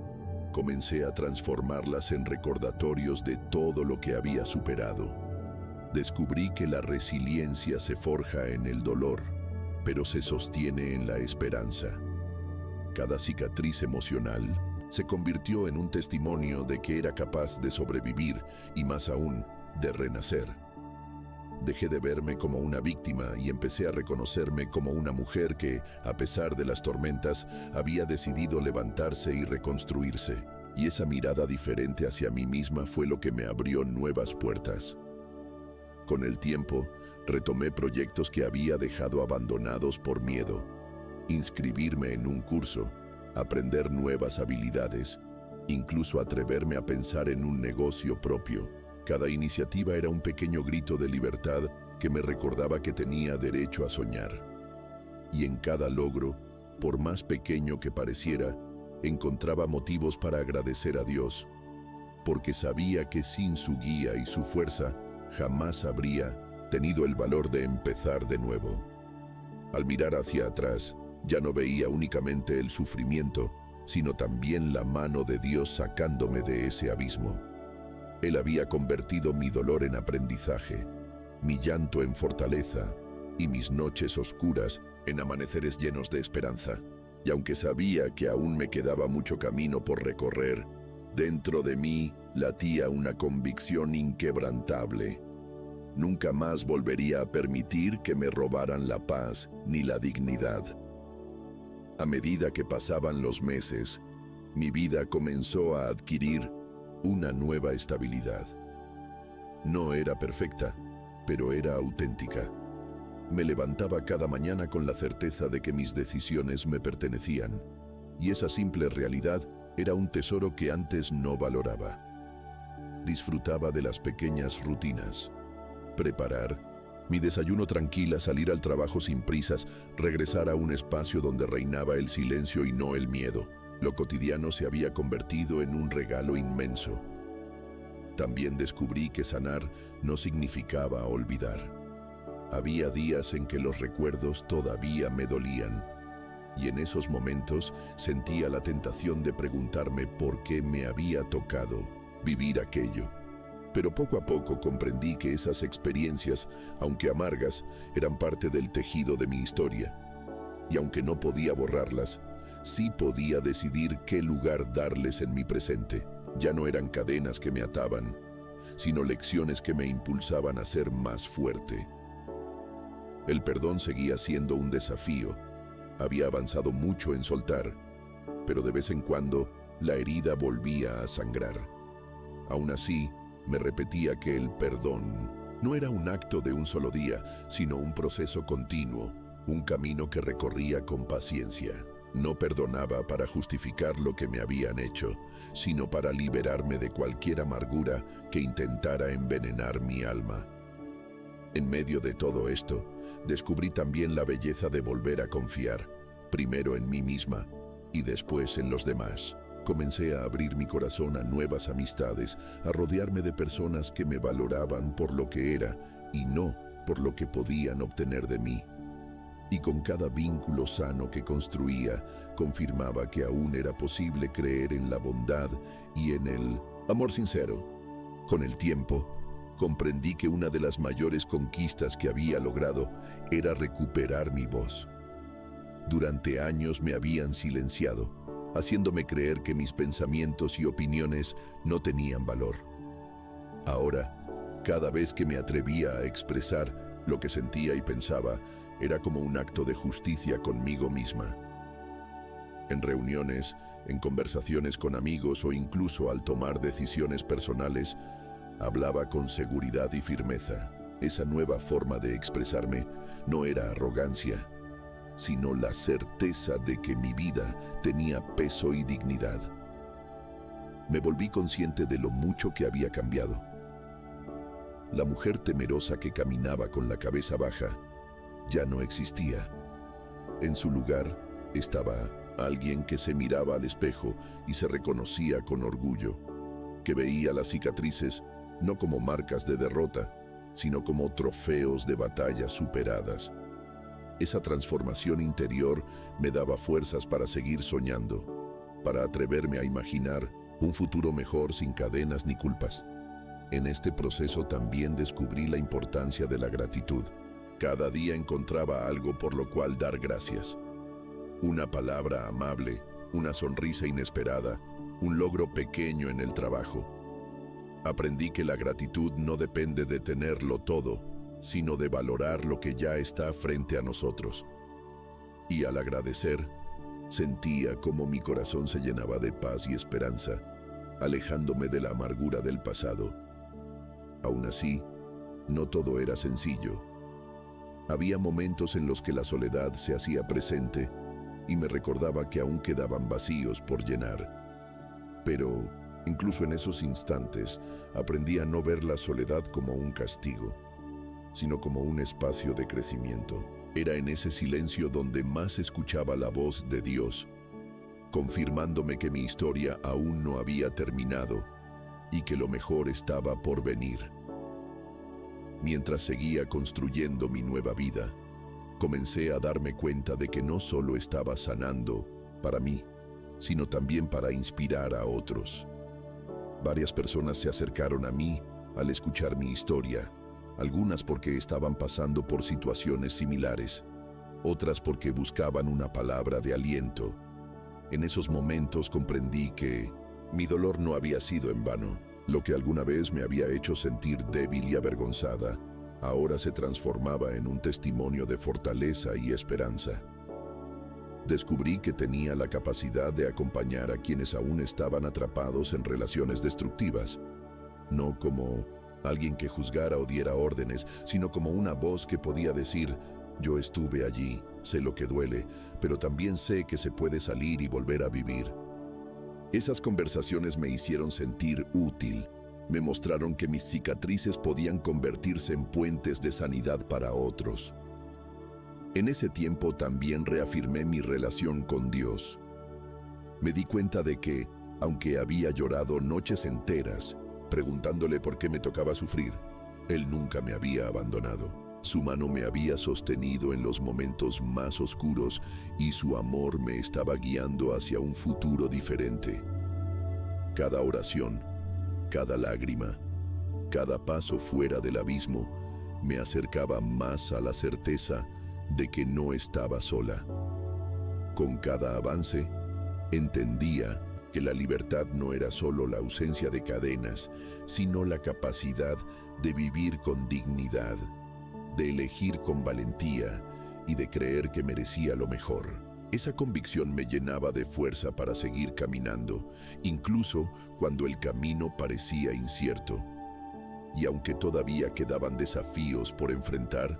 comencé a transformarlas en recordatorios de todo lo que había superado. Descubrí que la resiliencia se forja en el dolor, pero se sostiene en la esperanza. Cada cicatriz emocional se convirtió en un testimonio de que era capaz de sobrevivir y, más aún, de renacer. Dejé de verme como una víctima y empecé a reconocerme como una mujer que, a pesar de las tormentas, había decidido levantarse y reconstruirse. Y esa mirada diferente hacia mí misma fue lo que me abrió nuevas puertas. Con el tiempo, retomé proyectos que había dejado abandonados por miedo. Inscribirme en un curso, aprender nuevas habilidades, incluso atreverme a pensar en un negocio propio. Cada iniciativa era un pequeño grito de libertad que me recordaba que tenía derecho a soñar. Y en cada logro, por más pequeño que pareciera, encontraba motivos para agradecer a Dios, porque sabía que sin su guía y su fuerza jamás habría tenido el valor de empezar de nuevo. Al mirar hacia atrás, ya no veía únicamente el sufrimiento, sino también la mano de Dios sacándome de ese abismo. Él había convertido mi dolor en aprendizaje, mi llanto en fortaleza y mis noches oscuras en amaneceres llenos de esperanza. Y aunque sabía que aún me quedaba mucho camino por recorrer, dentro de mí latía una convicción inquebrantable. Nunca más volvería a permitir que me robaran la paz ni la dignidad. A medida que pasaban los meses, mi vida comenzó a adquirir una nueva estabilidad. No era perfecta, pero era auténtica. Me levantaba cada mañana con la certeza de que mis decisiones me pertenecían, y esa simple realidad era un tesoro que antes no valoraba. Disfrutaba de las pequeñas rutinas. Preparar mi desayuno tranquila, salir al trabajo sin prisas, regresar a un espacio donde reinaba el silencio y no el miedo. Lo cotidiano se había convertido en un regalo inmenso. También descubrí que sanar no significaba olvidar. Había días en que los recuerdos todavía me dolían, y en esos momentos sentía la tentación de preguntarme por qué me había tocado vivir aquello. Pero poco a poco comprendí que esas experiencias, aunque amargas, eran parte del tejido de mi historia. Y aunque no podía borrarlas, sí podía decidir qué lugar darles en mi presente. Ya no eran cadenas que me ataban, sino lecciones que me impulsaban a ser más fuerte. El perdón seguía siendo un desafío. Había avanzado mucho en soltar, pero de vez en cuando la herida volvía a sangrar. Aún así, me repetía que el perdón no era un acto de un solo día, sino un proceso continuo, un camino que recorría con paciencia. No perdonaba para justificar lo que me habían hecho, sino para liberarme de cualquier amargura que intentara envenenar mi alma. En medio de todo esto, descubrí también la belleza de volver a confiar, primero en mí misma y después en los demás. Comencé a abrir mi corazón a nuevas amistades, a rodearme de personas que me valoraban por lo que era y no por lo que podían obtener de mí. Y con cada vínculo sano que construía, confirmaba que aún era posible creer en la bondad y en el amor sincero. Con el tiempo, comprendí que una de las mayores conquistas que había logrado era recuperar mi voz. Durante años me habían silenciado, haciéndome creer que mis pensamientos y opiniones no tenían valor. Ahora, cada vez que me atrevía a expresar lo que sentía y pensaba, era como un acto de justicia conmigo misma. En reuniones, en conversaciones con amigos o incluso al tomar decisiones personales, hablaba con seguridad y firmeza. Esa nueva forma de expresarme no era arrogancia, sino la certeza de que mi vida tenía peso y dignidad. me volví consciente de lo mucho que había cambiado. La mujer temerosa que caminaba con la cabeza baja ya no existía. En su lugar estaba alguien que se miraba al espejo y se reconocía con orgullo, que veía las cicatrices no como marcas de derrota, sino como trofeos de batallas superadas. Esa transformación interior me daba fuerzas para seguir soñando, para atreverme a imaginar un futuro mejor sin cadenas ni culpas. En este proceso también descubrí la importancia de la gratitud. Cada día encontraba algo por lo cual dar gracias. Una palabra amable, una sonrisa inesperada, un logro pequeño en el trabajo. Aprendí que la gratitud no depende de tenerlo todo, sino de valorar lo que ya está frente a nosotros. Y al agradecer, sentía como mi corazón se llenaba de paz y esperanza, alejándome de la amargura del pasado. Aún así, no todo era sencillo. Había momentos en los que la soledad se hacía presente y me recordaba que aún quedaban vacíos por llenar. Pero, incluso en esos instantes, aprendí a no ver la soledad como un castigo, sino como un espacio de crecimiento. Era en ese silencio donde más escuchaba la voz de Dios, confirmándome que mi historia aún no había terminado y que lo mejor estaba por venir. Mientras seguía construyendo mi nueva vida, comencé a darme cuenta de que no solo estaba sanando para mí, sino también para inspirar a otros. Varias personas se acercaron a mí al escuchar mi historia, algunas porque estaban pasando por situaciones similares, otras porque buscaban una palabra de aliento. En esos momentos comprendí que mi dolor no había sido en vano. Lo que alguna vez me había hecho sentir débil y avergonzada, ahora se transformaba en un testimonio de fortaleza y esperanza. Descubrí que tenía la capacidad de acompañar a quienes aún estaban atrapados en relaciones destructivas, no como alguien que juzgara o diera órdenes, sino como una voz que podía decir: yo estuve allí, sé lo que duele, pero también sé que se puede salir y volver a vivir. Esas conversaciones me hicieron sentir útil, me mostraron que mis cicatrices podían convertirse en puentes de sanidad para otros. En ese tiempo también reafirmé mi relación con Dios. Me di cuenta de que, aunque había llorado noches enteras, preguntándole por qué me tocaba sufrir, Él nunca me había abandonado. Su mano me había sostenido en los momentos más oscuros y su amor me estaba guiando hacia un futuro diferente. Cada oración, cada lágrima, cada paso fuera del abismo me acercaba más a la certeza de que no estaba sola. Con cada avance, entendía que la libertad no era solo la ausencia de cadenas, sino la capacidad de vivir con dignidad, de elegir con valentía y de creer que merecía lo mejor. Esa convicción me llenaba de fuerza para seguir caminando, incluso cuando el camino parecía incierto. Y aunque todavía quedaban desafíos por enfrentar,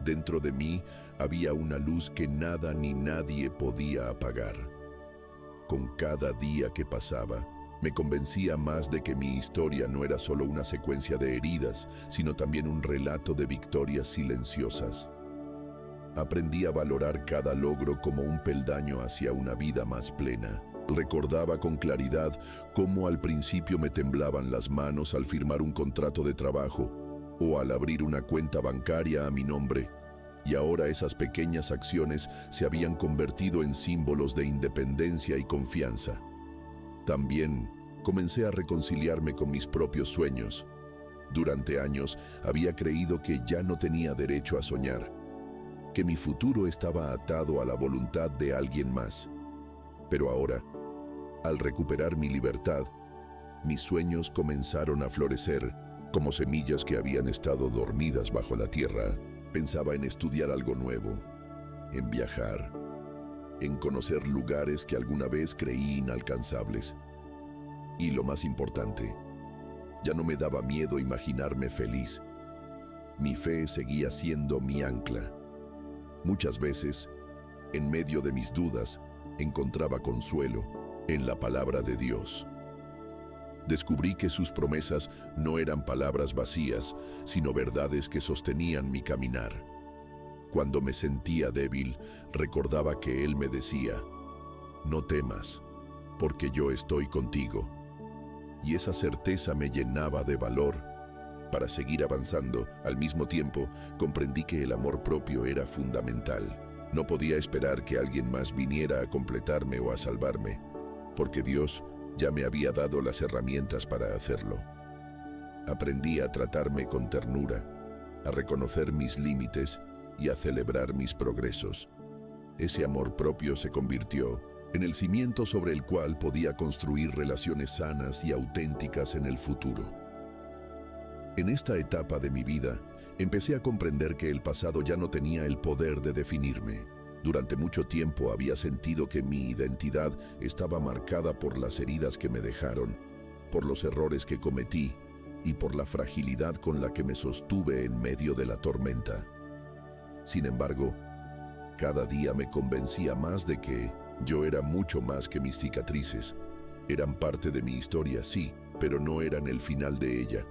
dentro de mí había una luz que nada ni nadie podía apagar. Con cada día que pasaba, me convencía más de que mi historia no era solo una secuencia de heridas, sino también un relato de victorias silenciosas. Aprendí a valorar cada logro como un peldaño hacia una vida más plena. Recordaba con claridad cómo al principio me temblaban las manos al firmar un contrato de trabajo o al abrir una cuenta bancaria a mi nombre, y ahora esas pequeñas acciones se habían convertido en símbolos de independencia y confianza. También comencé a reconciliarme con mis propios sueños. Durante años había creído que ya no tenía derecho a soñar, que mi futuro estaba atado a la voluntad de alguien más. Pero ahora, al recuperar mi libertad, mis sueños comenzaron a florecer como semillas que habían estado dormidas bajo la tierra. Pensaba en estudiar algo nuevo, en viajar, en conocer lugares que alguna vez creí inalcanzables. Y lo más importante, ya no me daba miedo imaginarme feliz. Mi fe seguía siendo mi ancla. Muchas veces, en medio de mis dudas, encontraba consuelo en la palabra de Dios. Descubrí que sus promesas no eran palabras vacías, sino verdades que sostenían mi caminar. Cuando me sentía débil, recordaba que Él me decía, no temas, porque yo estoy contigo. Y esa certeza me llenaba de valor. Para seguir avanzando, al mismo tiempo, comprendí que el amor propio era fundamental. No podía esperar que alguien más viniera a completarme o a salvarme, porque Dios ya me había dado las herramientas para hacerlo. Aprendí a tratarme con ternura, a reconocer mis límites y a celebrar mis progresos. Ese amor propio se convirtió en el cimiento sobre el cual podía construir relaciones sanas y auténticas en el futuro. En esta etapa de mi vida, empecé a comprender que el pasado ya no tenía el poder de definirme. Durante mucho tiempo había sentido que mi identidad estaba marcada por las heridas que me dejaron, por los errores que cometí y por la fragilidad con la que me sostuve en medio de la tormenta. Sin embargo, cada día me convencía más de que yo era mucho más que mis cicatrices. Eran parte de mi historia, sí, pero no eran el final de ella.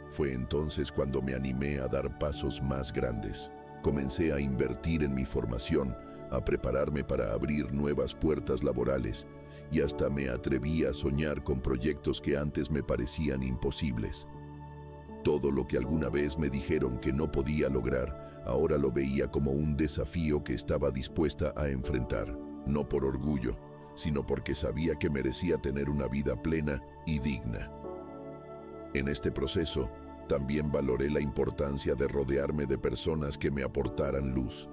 Fue entonces cuando me animé a dar pasos más grandes. Comencé a invertir en mi formación, a prepararme para abrir nuevas puertas laborales y hasta me atreví a soñar con proyectos que antes me parecían imposibles. Todo lo que alguna vez me dijeron que no podía lograr, ahora lo veía como un desafío que estaba dispuesta a enfrentar, no por orgullo, sino porque sabía que merecía tener una vida plena y digna. En este proceso, también valoré la importancia de rodearme de personas que me aportaran luz.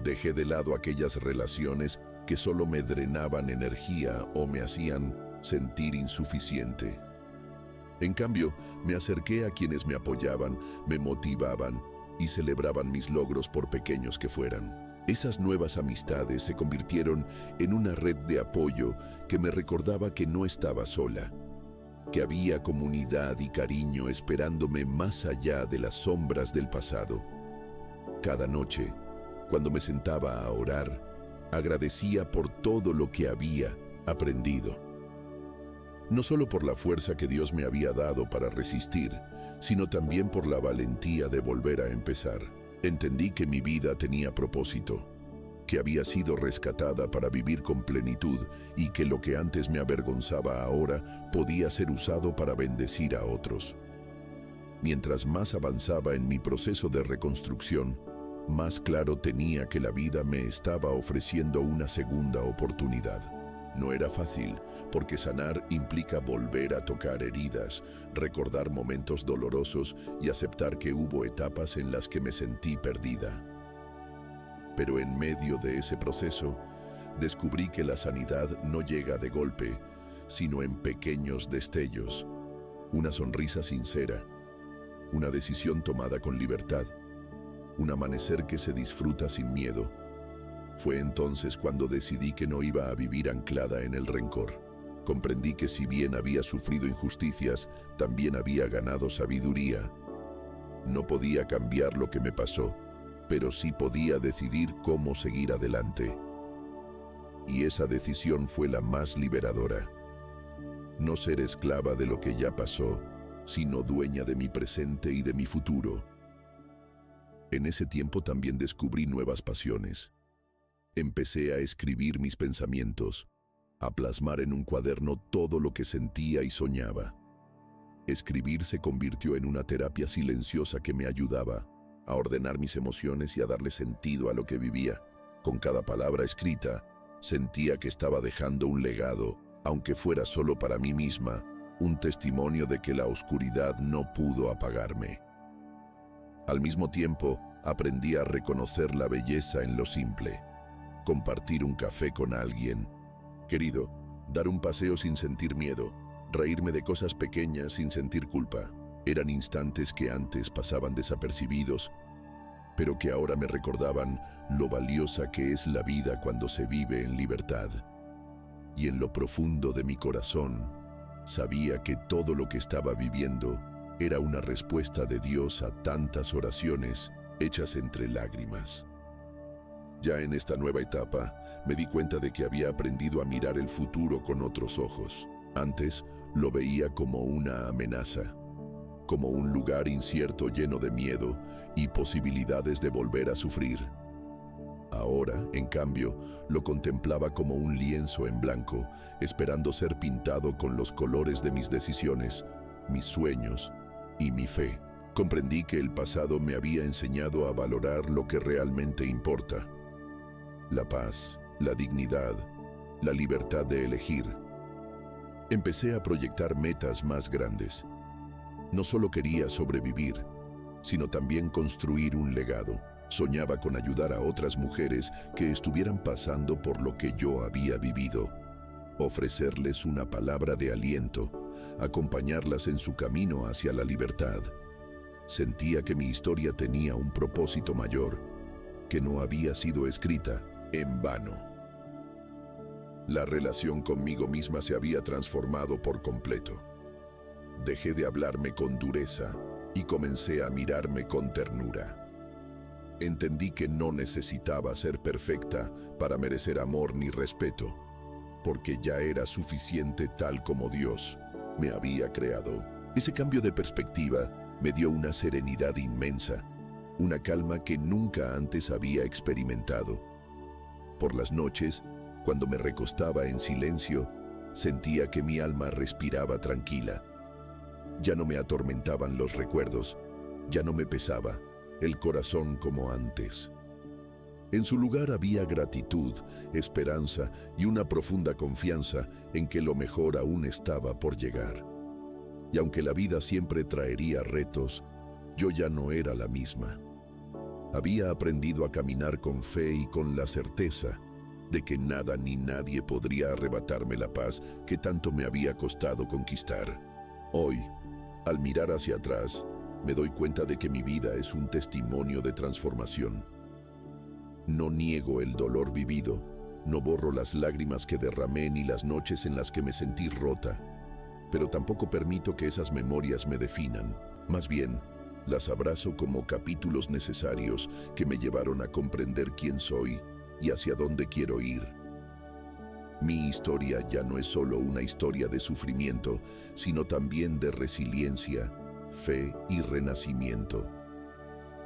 Dejé de lado aquellas relaciones que solo me drenaban energía o me hacían sentir insuficiente. En cambio, me acerqué a quienes me apoyaban, me motivaban y celebraban mis logros por pequeños que fueran. Esas nuevas amistades se convirtieron en una red de apoyo que me recordaba que no estaba sola, que había comunidad y cariño esperándome más allá de las sombras del pasado. Cada noche, cuando me sentaba a orar, agradecía por todo lo que había aprendido. No solo por la fuerza que Dios me había dado para resistir, sino también por la valentía de volver a empezar. Entendí que mi vida tenía propósito, que había sido rescatada para vivir con plenitud y que lo que antes me avergonzaba ahora podía ser usado para bendecir a otros. Mientras más avanzaba en mi proceso de reconstrucción, más claro tenía que la vida me estaba ofreciendo una segunda oportunidad. No era fácil, porque sanar implica volver a tocar heridas, recordar momentos dolorosos y aceptar que hubo etapas en las que me sentí perdida. Pero en medio de ese proceso, descubrí que la sanidad no llega de golpe, sino en pequeños destellos. Una sonrisa sincera, una decisión tomada con libertad, un amanecer que se disfruta sin miedo. Fue entonces cuando decidí que no iba a vivir anclada en el rencor. Comprendí que si bien había sufrido injusticias, también había ganado sabiduría. No podía cambiar lo que me pasó, pero sí podía decidir cómo seguir adelante. Y esa decisión fue la más liberadora. No ser esclava de lo que ya pasó, sino dueña de mi presente y de mi futuro. En ese tiempo también descubrí nuevas pasiones. Empecé a escribir mis pensamientos, a plasmar en un cuaderno todo lo que sentía y soñaba. Escribir se convirtió en una terapia silenciosa que me ayudaba a ordenar mis emociones y a darle sentido a lo que vivía. Con cada palabra escrita, sentía que estaba dejando un legado, aunque fuera solo para mí misma, un testimonio de que la oscuridad no pudo apagarme. Al mismo tiempo, aprendí a reconocer la belleza en lo simple. Compartir un café con alguien querido, dar un paseo sin sentir miedo, reírme de cosas pequeñas sin sentir culpa. Eran instantes que antes pasaban desapercibidos, pero que ahora me recordaban lo valiosa que es la vida cuando se vive en libertad. Y en lo profundo de mi corazón, sabía que todo lo que estaba viviendo era una respuesta de Dios a tantas oraciones hechas entre lágrimas. Ya en esta nueva etapa, me di cuenta de que había aprendido a mirar el futuro con otros ojos. Antes lo veía como una amenaza, como un lugar incierto lleno de miedo y posibilidades de volver a sufrir. Ahora, en cambio, lo contemplaba como un lienzo en blanco, esperando ser pintado con los colores de mis decisiones, mis sueños y mi fe. Comprendí que el pasado me había enseñado a valorar lo que realmente importa: la paz, la dignidad, la libertad de elegir. Empecé a proyectar metas más grandes. No solo quería sobrevivir, sino también construir un legado. Soñaba con ayudar a otras mujeres que estuvieran pasando por lo que yo había vivido, ofrecerles una palabra de aliento, acompañarlas en su camino hacia la libertad. Sentía que mi historia tenía un propósito mayor, que no había sido escrita en vano. La relación conmigo misma se había transformado por completo. Dejé de hablarme con dureza y comencé a mirarme con ternura. Entendí que no necesitaba ser perfecta para merecer amor ni respeto, porque ya era suficiente tal como Dios me había creado. Ese cambio de perspectiva me dio una serenidad inmensa, una calma que nunca antes había experimentado. Por las noches, cuando me recostaba en silencio, sentía que mi alma respiraba tranquila. Ya no me atormentaban los recuerdos, ya no me pesaba el corazón como antes. En su lugar había gratitud, esperanza y una profunda confianza en que lo mejor aún estaba por llegar. Y aunque la vida siempre traería retos, yo ya no era la misma. Había aprendido a caminar con fe y con la certeza de que nada ni nadie podría arrebatarme la paz que tanto me había costado conquistar. Hoy, al mirar hacia atrás, me doy cuenta de que mi vida es un testimonio de transformación. No niego el dolor vivido, no borro las lágrimas que derramé ni las noches en las que me sentí rota, pero tampoco permito que esas memorias me definan. Más bien, las abrazo como capítulos necesarios que me llevaron a comprender quién soy y hacia dónde quiero ir. Mi historia ya no es solo una historia de sufrimiento, sino también de resiliencia, fe y renacimiento.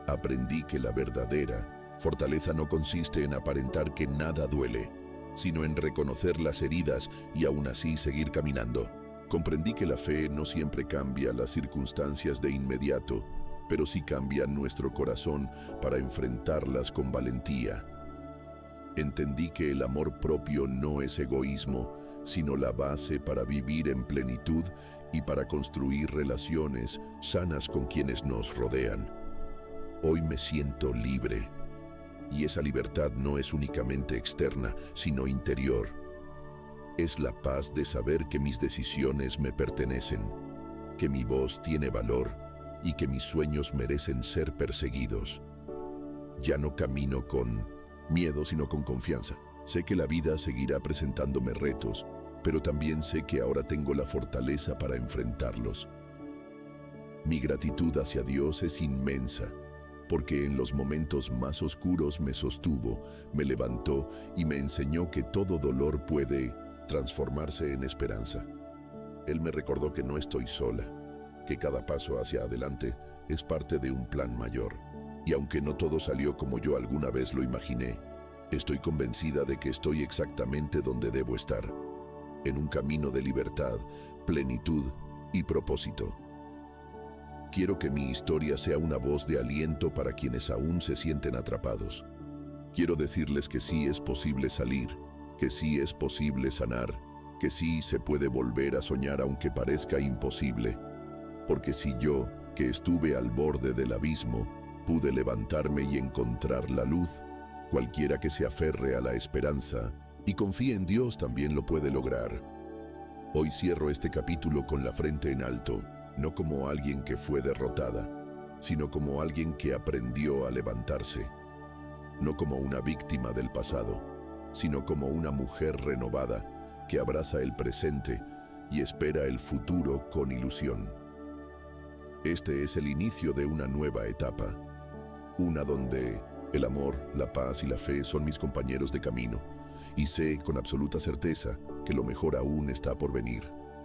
Aprendí que la verdadera fortaleza no consiste en aparentar que nada duele, sino en reconocer las heridas y aún así seguir caminando. Comprendí que la fe no siempre cambia las circunstancias de inmediato, pero sí cambia nuestro corazón para enfrentarlas con valentía. Entendí que el amor propio no es egoísmo, sino la base para vivir en plenitud y para construir relaciones sanas con quienes nos rodean. Hoy me siento libre, y esa libertad no es únicamente externa, sino interior. Es la paz de saber que mis decisiones me pertenecen, que mi voz tiene valor y que mis sueños merecen ser perseguidos. Ya no camino con miedo, sino con confianza. Sé que la vida seguirá presentándome retos, pero también sé que ahora tengo la fortaleza para enfrentarlos. Mi gratitud hacia Dios es inmensa, porque en los momentos más oscuros me sostuvo, me levantó y me enseñó que todo dolor puede transformarse en esperanza. Él me recordó que no estoy sola, que cada paso hacia adelante es parte de un plan mayor. Y aunque no todo salió como yo alguna vez lo imaginé, estoy convencida de que estoy exactamente donde debo estar, en un camino de libertad, plenitud y propósito. Quiero que mi historia sea una voz de aliento para quienes aún se sienten atrapados. Quiero decirles que sí es posible salir, que sí es posible sanar, que sí se puede volver a soñar aunque parezca imposible. Porque si yo, que estuve al borde del abismo, pude levantarme y encontrar la luz, cualquiera que se aferre a la esperanza y confíe en Dios también lo puede lograr. Hoy cierro este capítulo con la frente en alto, no como alguien que fue derrotada, sino como alguien que aprendió a levantarse. No como una víctima del pasado, sino como una mujer renovada que abraza el presente y espera el futuro con ilusión. Este es el inicio de una nueva etapa, una donde el amor, la paz y la fe son mis compañeros de camino, y sé con absoluta certeza que lo mejor aún está por venir.